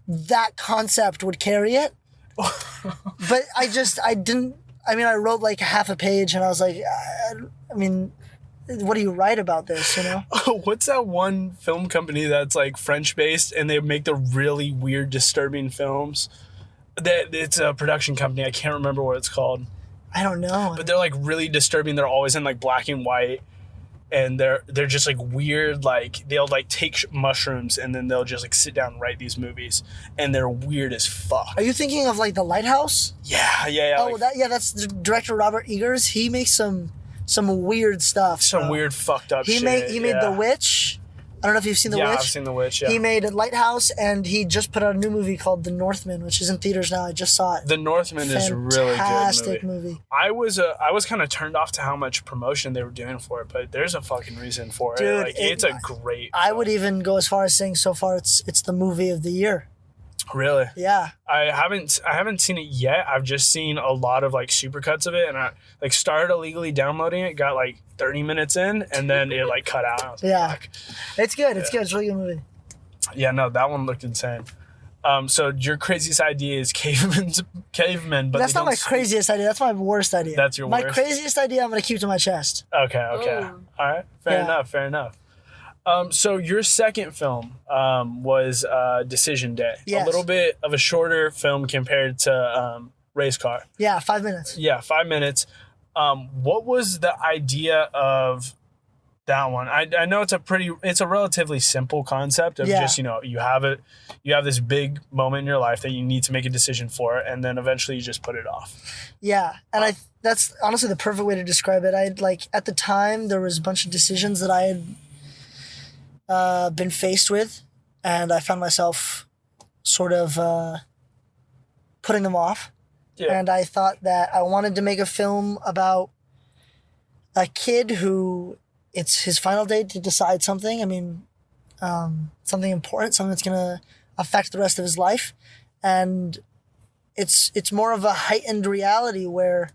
Speaker 3: that concept would carry it. But I wrote like half a page and I was like, what do you write about this,
Speaker 1: What's that one film company that's like French based and they make the really weird, disturbing films? It's a production company. I can't remember what it's called.
Speaker 3: I don't know.
Speaker 1: But they're like really disturbing. They're always in like black and white. And they're just like weird, like they'll like take mushrooms and then they'll just like sit down and write these movies. And they're weird as fuck.
Speaker 3: Are you thinking of like The Lighthouse?
Speaker 1: Yeah.
Speaker 3: Oh, that's the director Robert Eggers. He makes some weird stuff.
Speaker 1: Some weird fucked up shit.
Speaker 3: He made The Witch. I don't know if you've seen The Witch.
Speaker 1: Yeah, I've seen The Witch, yeah.
Speaker 3: He made Lighthouse, and he just put out a new movie called The Northman, which is in theaters now. I just saw it.
Speaker 1: The Northman is a really good
Speaker 3: Fantastic movie.
Speaker 1: I was kind of turned off to how much promotion they were doing for it, but there's a fucking reason for it.
Speaker 3: Dude,
Speaker 1: Like, it's a great
Speaker 3: I
Speaker 1: film.
Speaker 3: would even go as far as saying so far it's the movie of the year.
Speaker 1: Really?
Speaker 3: Yeah.
Speaker 1: I haven't seen it yet. I've just seen a lot of like supercuts of it, and I like started illegally downloading it, got like 30 minutes in, and then it like cut out. I was like,
Speaker 3: Yeah.
Speaker 1: fuck.
Speaker 3: It's good. It's good. It's a really good movie.
Speaker 1: Yeah, no, that one looked insane. So your craziest idea is cavemen, but
Speaker 3: That's
Speaker 1: they
Speaker 3: not my
Speaker 1: don't speak.
Speaker 3: craziest idea. That's my worst idea.
Speaker 1: That's your
Speaker 3: My
Speaker 1: worst?
Speaker 3: craziest idea I'm going to keep to my chest.
Speaker 1: Okay.
Speaker 4: Oh.
Speaker 1: All right. Fair
Speaker 3: Yeah.
Speaker 1: enough. So your second film was Decision Day.
Speaker 3: Yes.
Speaker 1: A little bit of a shorter film compared to Race Car.
Speaker 3: Yeah, 5 minutes.
Speaker 1: Yeah, 5 minutes. What was the idea of that one? I know it's a relatively simple concept of
Speaker 3: Yeah.
Speaker 1: just, you have this big moment in your life that you need to make a decision for, and then eventually you just put it off.
Speaker 3: Yeah, and that's honestly the perfect way to describe it. At the time, there was a bunch of decisions that I had been faced with, and I found myself sort of putting them off.
Speaker 1: Yeah.
Speaker 3: And I thought that I wanted to make a film about a kid who it's his final day to decide something. I mean, something important, something that's going to affect the rest of his life. And it's more of a heightened reality where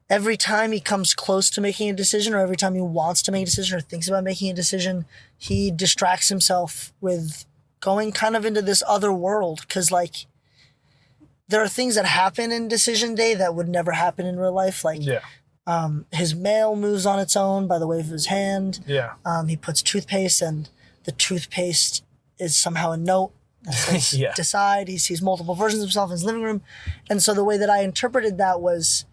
Speaker 3: every time he comes close to making a decision, or every time he wants to make a decision or thinks about making a decision, he distracts himself with going kind of into this other world. Because, like, there are things that happen in Decision Day that would never happen in real life. Like,
Speaker 1: Yeah.
Speaker 3: his mail moves on its own by the wave of his hand.
Speaker 1: Yeah.
Speaker 3: He puts toothpaste, and the toothpaste is somehow a note that says,
Speaker 1: Yeah.
Speaker 3: decide. He sees multiple versions of himself in his living room. And so the way that I interpreted that was,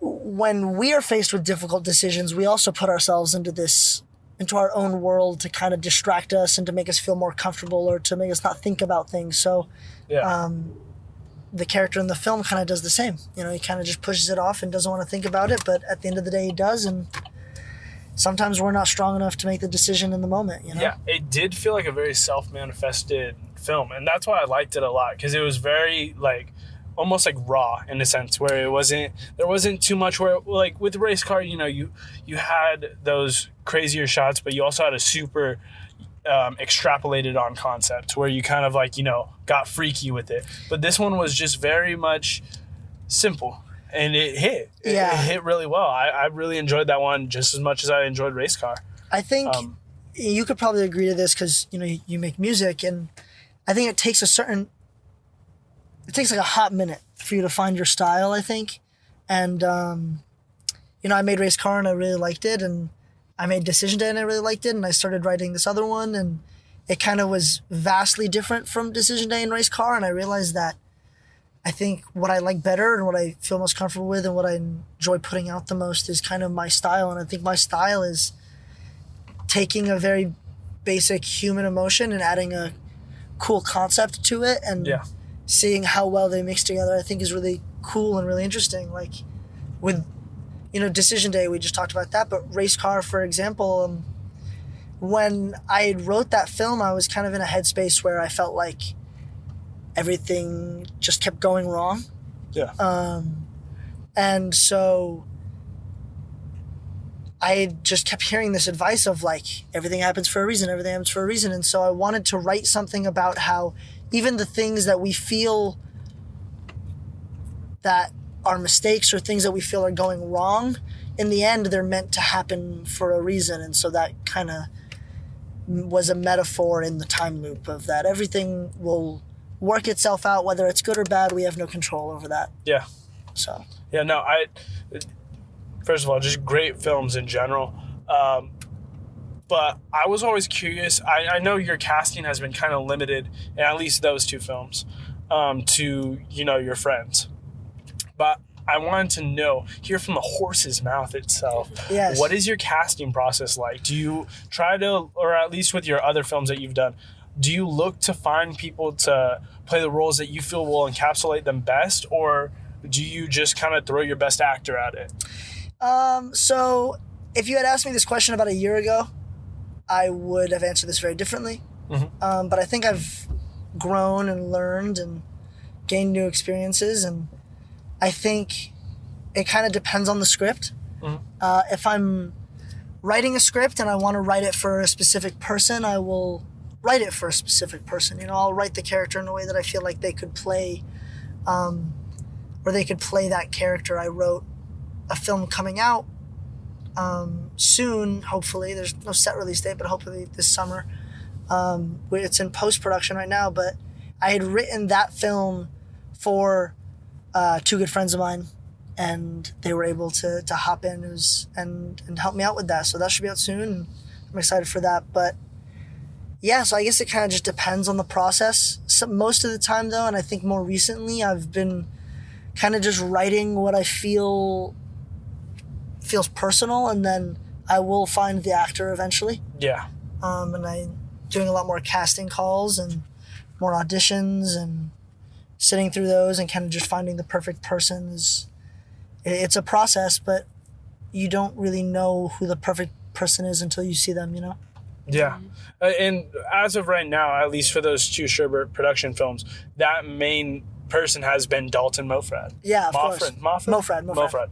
Speaker 3: when we are faced with difficult decisions, we also put ourselves into our own world to kind of distract us and to make us feel more comfortable, or to make us not think about things. So
Speaker 1: Yeah.
Speaker 3: the character in the film kind of does the same. He kind of just pushes it off and doesn't want to think about it, but at the end of the day he does. And sometimes we're not strong enough to make the decision in the moment,
Speaker 1: Yeah, it did feel like a very self-manifested film, and that's why I liked it a lot, because it was very like almost like raw in a sense, where there wasn't too much where, like, with Race Car, you had those crazier shots, but you also had a super extrapolated on concept where you kind of like got freaky with it. But this one was just very much simple, and it hit. It hit really well. I really enjoyed that one just as much as I enjoyed Race Car.
Speaker 3: I think you could probably agree to this because you make music, and I think it takes like a hot minute for you to find your style, I think. And I made Race Car and I really liked it, and I made Decision Day and I really liked it, and I started writing this other one, and it kind of was vastly different from Decision Day and Race Car. And I realized that I think what I like better and what I feel most comfortable with and what I enjoy putting out the most is kind of my style. And I think my style is taking a very basic human emotion and adding a cool concept to it, and seeing how well they mix together, I think, is really cool and really interesting. Like with Decision Day, we just talked about that, but Race Car, for example, when I wrote that film, I was kind of in a headspace where I felt like everything just kept going wrong.
Speaker 1: Yeah.
Speaker 3: And so I just kept hearing this advice of like, everything happens for a reason, everything happens for a reason. And so I wanted to write something about how even the things that we feel that are mistakes, or things that we feel are going wrong, in the end, they're meant to happen for a reason. And so that kind of was a metaphor in the time loop of that. Everything will work itself out, whether it's good or bad. We have no control over that.
Speaker 1: Yeah.
Speaker 3: So.
Speaker 1: Yeah, no, first of all, just great films in general. But I was always curious. I know your casting has been kind of limited, in at least those two films, to, your friends. But I wanted to hear from the horse's mouth itself.
Speaker 3: Yes.
Speaker 1: What is your casting process like? Do you try to, or at least with your other films that you've done, do you look to find people to play the roles that you feel will encapsulate them best, or do you just kind of throw your best actor at it?
Speaker 3: So if you had asked me this question about a year ago, I would have answered this very differently.
Speaker 1: Mm-hmm.
Speaker 3: But I think I've grown and learned and gained new experiences, and I think it kind of depends on the script.
Speaker 1: Mm-hmm.
Speaker 3: If I'm writing a script and I want to write it for a specific person, I will write it for a specific person. You know, I'll write the character in a way that I feel like they could play, or they could play that character. I wrote a film coming out soon, hopefully. There's no set release date, but hopefully this summer. It's in post-production right now, but I had written that film for two good friends of mine, and they were able to hop in and help me out with that. So that should be out soon, and I'm excited for that. But yeah, so I guess it kind of just depends on the process. So most of the time, though, and I think more recently, I've been kind of just writing what I feels personal, and then I will find the actor eventually.
Speaker 1: Yeah.
Speaker 3: And I'm doing a lot more casting calls and more auditions and sitting through those and kind of just finding the perfect person it's a process, but you don't really know who the perfect person is until you see them, you know?
Speaker 1: Yeah. And as of right now, at least for those two Sherbert production films, that main person has been Dalton Mofrad.
Speaker 3: Yeah, of course.
Speaker 1: Mofrad.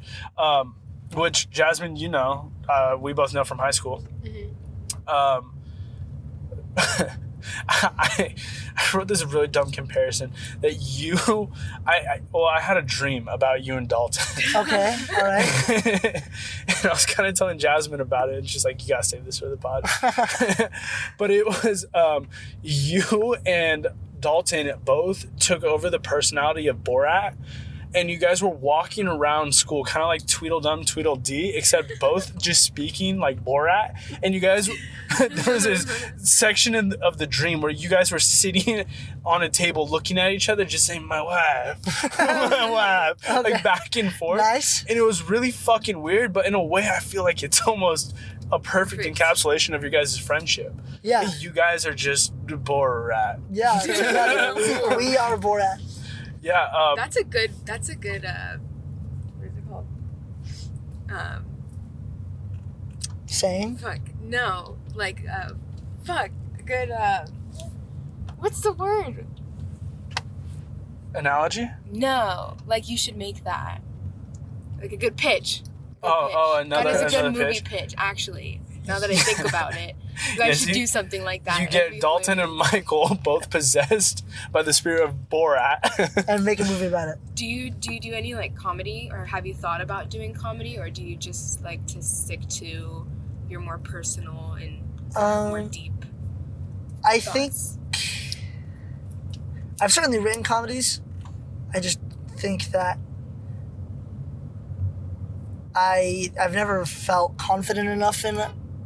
Speaker 1: Which, Jasmine, you know, we both know from high school.
Speaker 4: Mm-hmm.
Speaker 1: I wrote this really dumb comparison that I had a dream about you and Dalton.
Speaker 3: Okay, all right.
Speaker 1: And I was kind of telling Jasmine about it, and she's like, you gotta save this for the pod. But it was you and Dalton both took over the personality of Borat, and you guys were walking around school kind of like Tweedledum, Tweedledee, except both just speaking like Borat. And you guys, there was this section of the dream where you guys were sitting on a table looking at each other, just saying, my wife, my wife,
Speaker 3: Okay.
Speaker 1: like back and forth.
Speaker 3: Nice.
Speaker 1: And it was really fucking weird, but in a way I feel like it's almost a perfect encapsulation of your guys' friendship.
Speaker 3: Yeah.
Speaker 1: You guys are just Borat.
Speaker 3: Yeah, together, we are Borat.
Speaker 1: Yeah.
Speaker 4: That's a good what is it called?
Speaker 3: Saying?
Speaker 4: Good what's the word?
Speaker 1: Analogy?
Speaker 4: No, like you should make that. Like a good pitch.
Speaker 1: Another
Speaker 4: That is a good movie
Speaker 1: pitch.
Speaker 4: pitch, actually. Now that I think about it. You guys should do something like that.
Speaker 1: You
Speaker 4: Every
Speaker 1: get Dalton
Speaker 4: movie.
Speaker 1: and Michael both possessed by the spirit of Borat.
Speaker 3: And make a movie about it.
Speaker 4: Do you do any like comedy, or have you thought about doing comedy, or do you just like to stick to your more personal and more deep
Speaker 3: I
Speaker 4: thoughts?
Speaker 3: think I've certainly written comedies. I just think that I've never felt confident enough in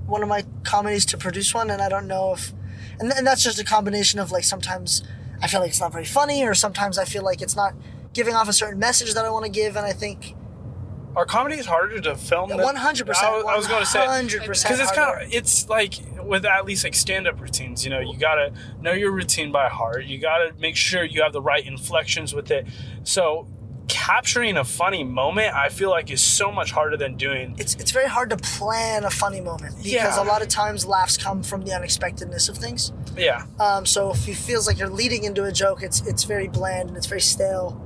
Speaker 3: one of my comedies to produce one, and I don't know if... And that's just a combination of, like, sometimes I feel like it's not very funny, or sometimes I feel like it's not giving off a certain message that I want to give, and I think...
Speaker 1: Are comedies harder to film?
Speaker 3: 100%.
Speaker 1: I was going to say...
Speaker 3: 100%.
Speaker 1: Because it's like, with at least like stand-up routines, you know, you got to know your routine by heart. You got to make sure you have the right inflections with it. So... capturing a funny moment, I feel like, is so much harder than doing...
Speaker 3: It's very hard to plan a funny moment, because a lot of times laughs come from the unexpectedness of things.
Speaker 1: Yeah.
Speaker 3: So if it feels like you're leading into a joke, it's very bland and it's very stale.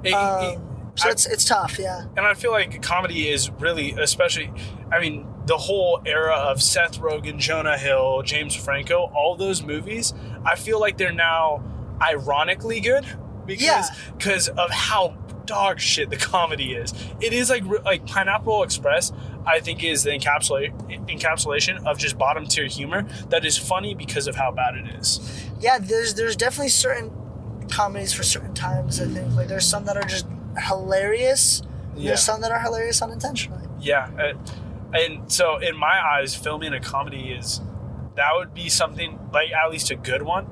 Speaker 3: It's tough, yeah.
Speaker 1: And I feel like comedy is really, especially, I mean, the whole era of Seth Rogen, Jonah Hill, James Franco, all those movies, I feel like they're now ironically good because of how dog shit the comedy is. It is like Pineapple Express, I think, is the encapsulation of just bottom tier humor that is funny because of how bad it is.
Speaker 3: Yeah, there's definitely certain comedies for certain times. I think like there's some that are just hilarious.
Speaker 1: Yeah.
Speaker 3: There's some that are hilarious unintentionally.
Speaker 1: Yeah, and so in my eyes, filming a comedy that would be something like, at least a good one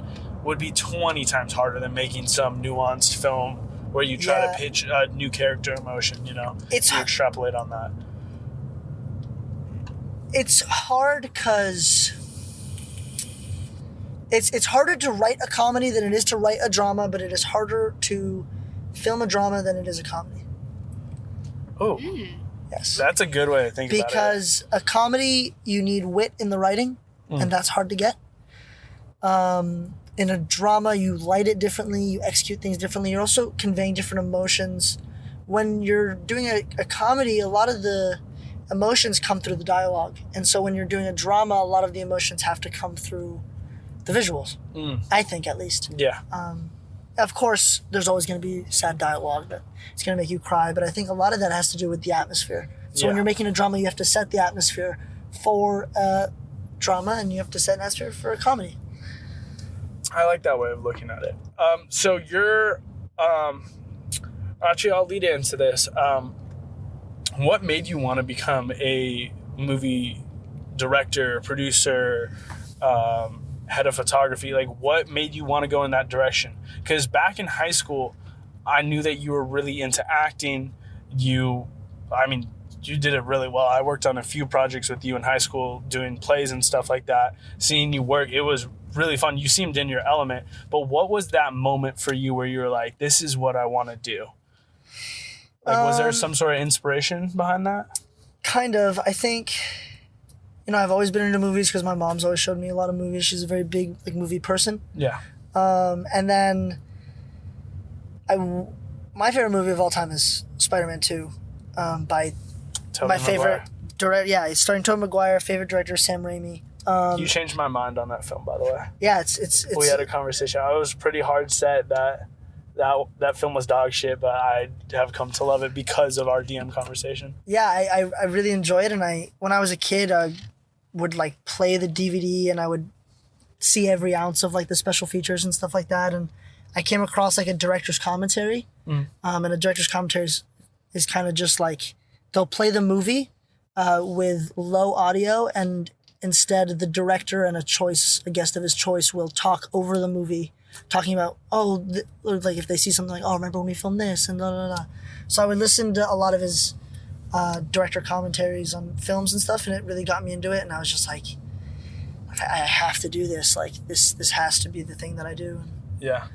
Speaker 1: would be 20 times harder than making some nuanced film where you try to pitch a new character emotion, you know? You extrapolate on that.
Speaker 3: It's hard because it's harder to write a comedy than it is to write a drama, but it is harder to film a drama than it is a comedy.
Speaker 1: Oh,
Speaker 3: yes.
Speaker 1: That's a good way to think about it.
Speaker 3: Because a comedy, you need wit in the writing, and that's hard to get. In a drama, you light it differently, you execute things differently. You're also conveying different emotions. When you're doing a comedy, a lot of the emotions come through the dialogue. And so when you're doing a drama, a lot of the emotions have to come through
Speaker 2: the visuals. I think, at least.
Speaker 1: Yeah.
Speaker 2: Of course, there's always going to be sad dialogue that it's going to make you cry, but I think a lot of that has to do with the atmosphere. So when you're making a drama, you have to set the atmosphere for drama, and you have to set an atmosphere for a comedy.
Speaker 1: I like that way of looking at it. So you're, actually, I'll lead into this. What made you want to become a movie director, producer, head of photography? Like, what made you want to go in that direction? Because back in high school, I knew that you were really into acting. You did it really well. I worked on a few projects with you in high school, doing plays and stuff like that. Seeing you work, it was really fun. You seemed in your element. But what was that moment for you where you were like, this is what I want to do? Like, was there some sort of inspiration behind that?
Speaker 2: Kind of. I think, I've always been into movies because my mom's always showed me a lot of movies. She's a very big movie person.
Speaker 1: Yeah.
Speaker 2: And then my favorite movie of all time is Spider-Man 2 by
Speaker 1: Tobey
Speaker 2: my
Speaker 1: Maguire.
Speaker 2: favorite director. Yeah, it's starring Tobey Maguire. Favorite director, Sam Raimi.
Speaker 1: You changed my mind on that film, by the way.
Speaker 2: Yeah, it's
Speaker 1: We had a conversation. I was pretty hard set that film was dog shit, but I have come to love it because of our DM conversation.
Speaker 2: Yeah, I really enjoy it, and when I was a kid, I would play the DVD, and I would see every ounce of the special features and stuff like that, and I came across a director's commentary, and a director's commentary is kind of just they'll play the movie with low audio, and instead the director and a guest of his choice will talk over the movie, talking about, if they see something remember when we filmed this, and da. So I would listen to a lot of his director commentaries on films and stuff, and it really got me into it, and I was just like, I have to do this. This has to be the thing that I do.
Speaker 1: Yeah.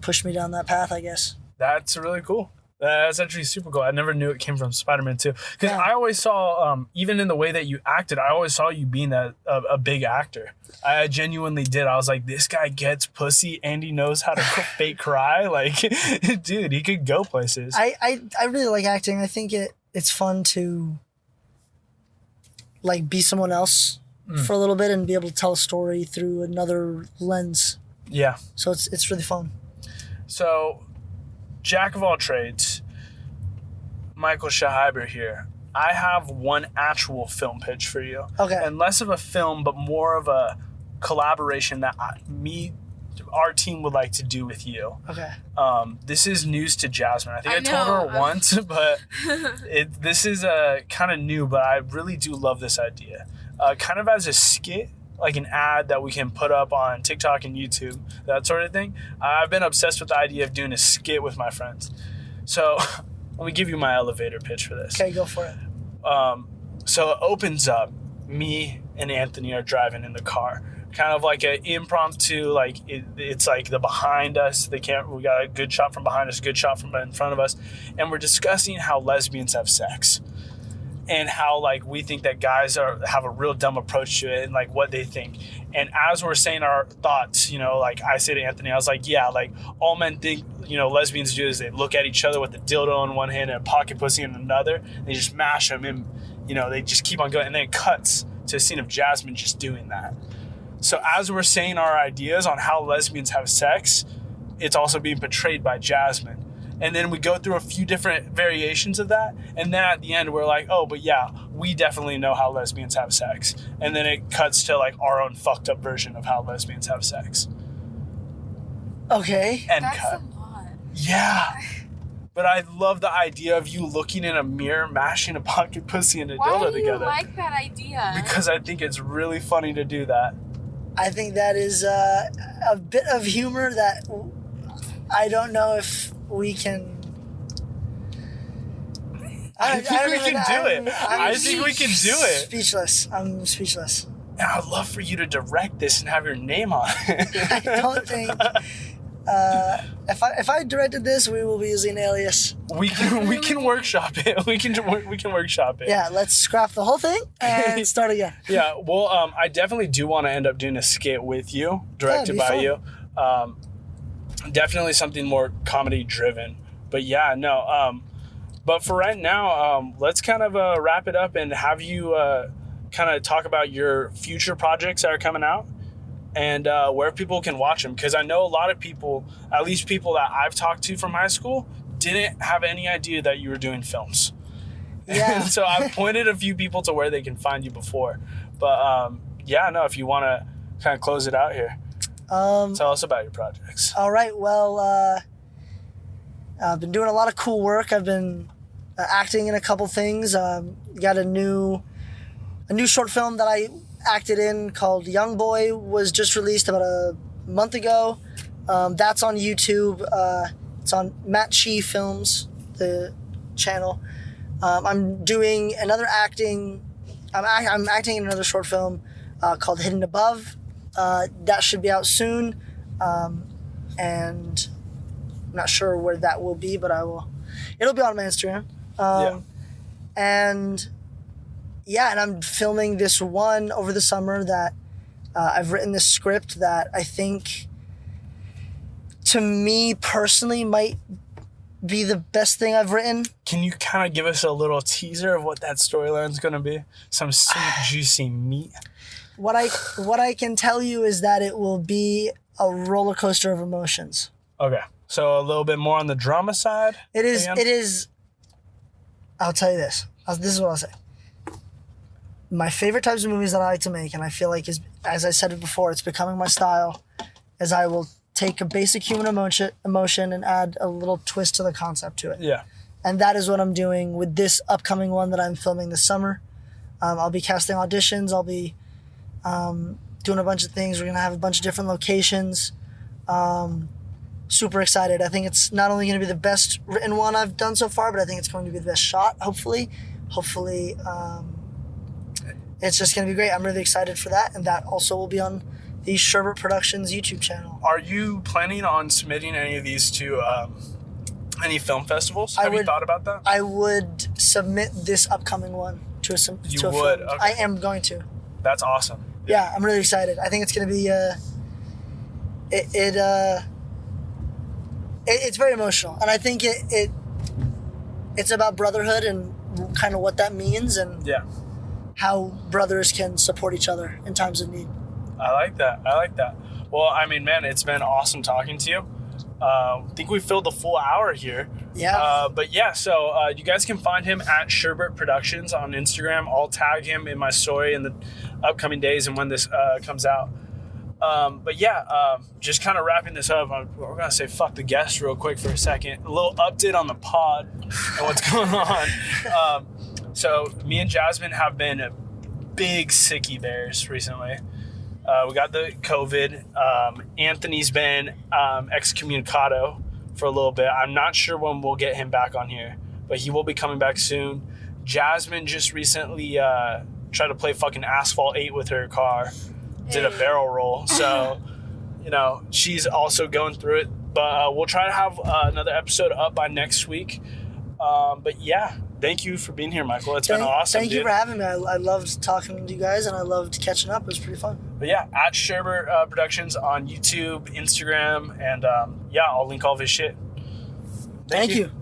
Speaker 2: Push me down that path, I guess.
Speaker 1: That's really cool. That's actually super cool. I never knew it came from Spider-Man 2. Because I always saw, even in the way that you acted, I always saw you being a big actor. I genuinely did. I was like, this guy gets pussy and he knows how to fake cry. Dude, he could go places.
Speaker 2: I really like acting. I think it's fun to be someone else for a little bit and be able to tell a story through another lens.
Speaker 1: Yeah.
Speaker 2: So it's really fun.
Speaker 1: So, jack of all trades, Michael Shahiber here. I have one actual film pitch for you.
Speaker 2: Okay.
Speaker 1: And less of a film, but more of a collaboration that our team would like to do with you.
Speaker 2: Okay.
Speaker 1: This is news to Jasmine. I think I told her once, but this is kind of new, but I really do love this idea. Kind of as a skit, like an ad that we can put up on TikTok and YouTube, that sort of thing. I've been obsessed with the idea of doing a skit with my friends. So let me give you my elevator pitch for this.
Speaker 2: Okay, go for it.
Speaker 1: So it opens up, me and Anthony are driving in the car. Kind of like an impromptu, it's the behind us, we got a good shot from behind us, good shot from in front of us, and we're discussing how lesbians have sex. And how we think that guys have a real dumb approach to it, and what they think. And as we're saying our thoughts, I say to Anthony, I was like, yeah, all men think, lesbians do is they look at each other with a dildo in one hand and a pocket pussy in another. And they just mash them and, they just keep on going. And then it cuts to a scene of Jasmine just doing that. So as we're saying our ideas on how lesbians have sex, it's also being portrayed by Jasmine. And then we go through a few different variations of that. And then at the end, we're like, oh, but yeah, we definitely know how lesbians have sex. And then it cuts to our own fucked up version of how lesbians have sex.
Speaker 2: Okay.
Speaker 1: End
Speaker 4: That's
Speaker 1: cut.
Speaker 4: a lot.
Speaker 1: Yeah. But I love the idea of you looking in a mirror, mashing a pocket pussy and a dildo together.
Speaker 4: Why do you like that idea?
Speaker 1: Because I think it's really funny to do that.
Speaker 2: I think that is a bit of humor that I don't know if we can.
Speaker 1: I think we can do it. I think we can do it.
Speaker 2: Speechless. I'm speechless.
Speaker 1: And I'd love for you to direct this and have your name on it.
Speaker 2: I don't think. If I directed this, we will be using an alias.
Speaker 1: We can workshop it. We can workshop it.
Speaker 2: Yeah, let's scrap the whole thing and start again.
Speaker 1: Yeah, well, I definitely do want to end up doing a skit with you, directed by you. Definitely something more comedy driven. But yeah, no. But for right now, let's kind of wrap it up and have you kind of talk about your future projects that are coming out. and where people can watch them. Because I know a lot of people, at least people that I've talked to from high school, didn't have any idea that you were doing films.
Speaker 3: Yeah.
Speaker 1: And so I've pointed a few people to where they can find you before. But yeah, no, if you want to kind of close it out here, tell us about your projects.
Speaker 3: All right. Well, I've been doing a lot of cool work. I've been acting in a couple things. Got a new short film that I acted in called Young Boy, was just released about a month ago. That's on YouTube. It's on Matt Chi Films, the channel. I'm doing another acting. I'm acting in another short film called Hidden Above. That should be out soon, and I'm not sure where that will be, but it'll be on my Instagram. And I'm filming this one over the summer that I've written this script that I think, to me personally, might be the best thing I've written.
Speaker 1: Can you kind of give us a little teaser of what that storyline's going to be? Some sweet, juicy meat.
Speaker 3: What I can tell you is that it will be a roller coaster of emotions.
Speaker 1: Okay. So a little bit more on the drama side?
Speaker 3: It is. I'll tell you this. This is what I'll say. My favorite types of movies that I like to make, and I feel like, as I said it before, it's becoming my style, is I will take a basic human emotion and add a little twist to the concept to it.
Speaker 1: Yeah.
Speaker 3: And that is what I'm doing with this upcoming one that I'm filming this summer. I'll be casting auditions. I'll be doing a bunch of things. We're going to have a bunch of different locations. Super excited. I think it's not only going to be the best written one I've done so far, but I think it's going to be the best shot, hopefully. It's just going to be great. I'm really excited for that. And that also will be on the Sherbert Productions YouTube channel.
Speaker 1: Are you planning on submitting any of these to any film festivals? Have you thought about that?
Speaker 3: I would submit this upcoming one to a film.
Speaker 1: Okay.
Speaker 3: I am going to.
Speaker 1: That's awesome.
Speaker 3: Yeah, I'm really excited. I think it's going to be it's very emotional, and I think it's about brotherhood and kind of what that means, and how brothers can support each other in times of need.
Speaker 1: I like that. Well, I mean, man, it's been awesome talking to you. I think we filled the full hour here.
Speaker 3: Yeah.
Speaker 1: So you guys can find him at Sherbert Productions on Instagram. I'll tag him in my story in the upcoming days and when this comes out. Just kind of wrapping this up, we're going to say fuck the guest real quick for a second. A little update on the pod and what's going on. So me and Jasmine have been big sicky bears recently. We got the COVID. Anthony's been excommunicado for a little bit. I'm not sure when we'll get him back on here, but he will be coming back soon. Jasmine just recently tried to play fucking Asphalt 8 with her car. Did a barrel roll. So, she's also going through it. But we'll try to have another episode up by next week. Thank you for being here, Michael. It's been awesome.
Speaker 3: Thank you for having me. I loved talking to you guys, and I loved catching up. It was pretty fun.
Speaker 1: But at Sherbert Productions on YouTube, Instagram, and I'll link all of his shit.
Speaker 3: Thank you.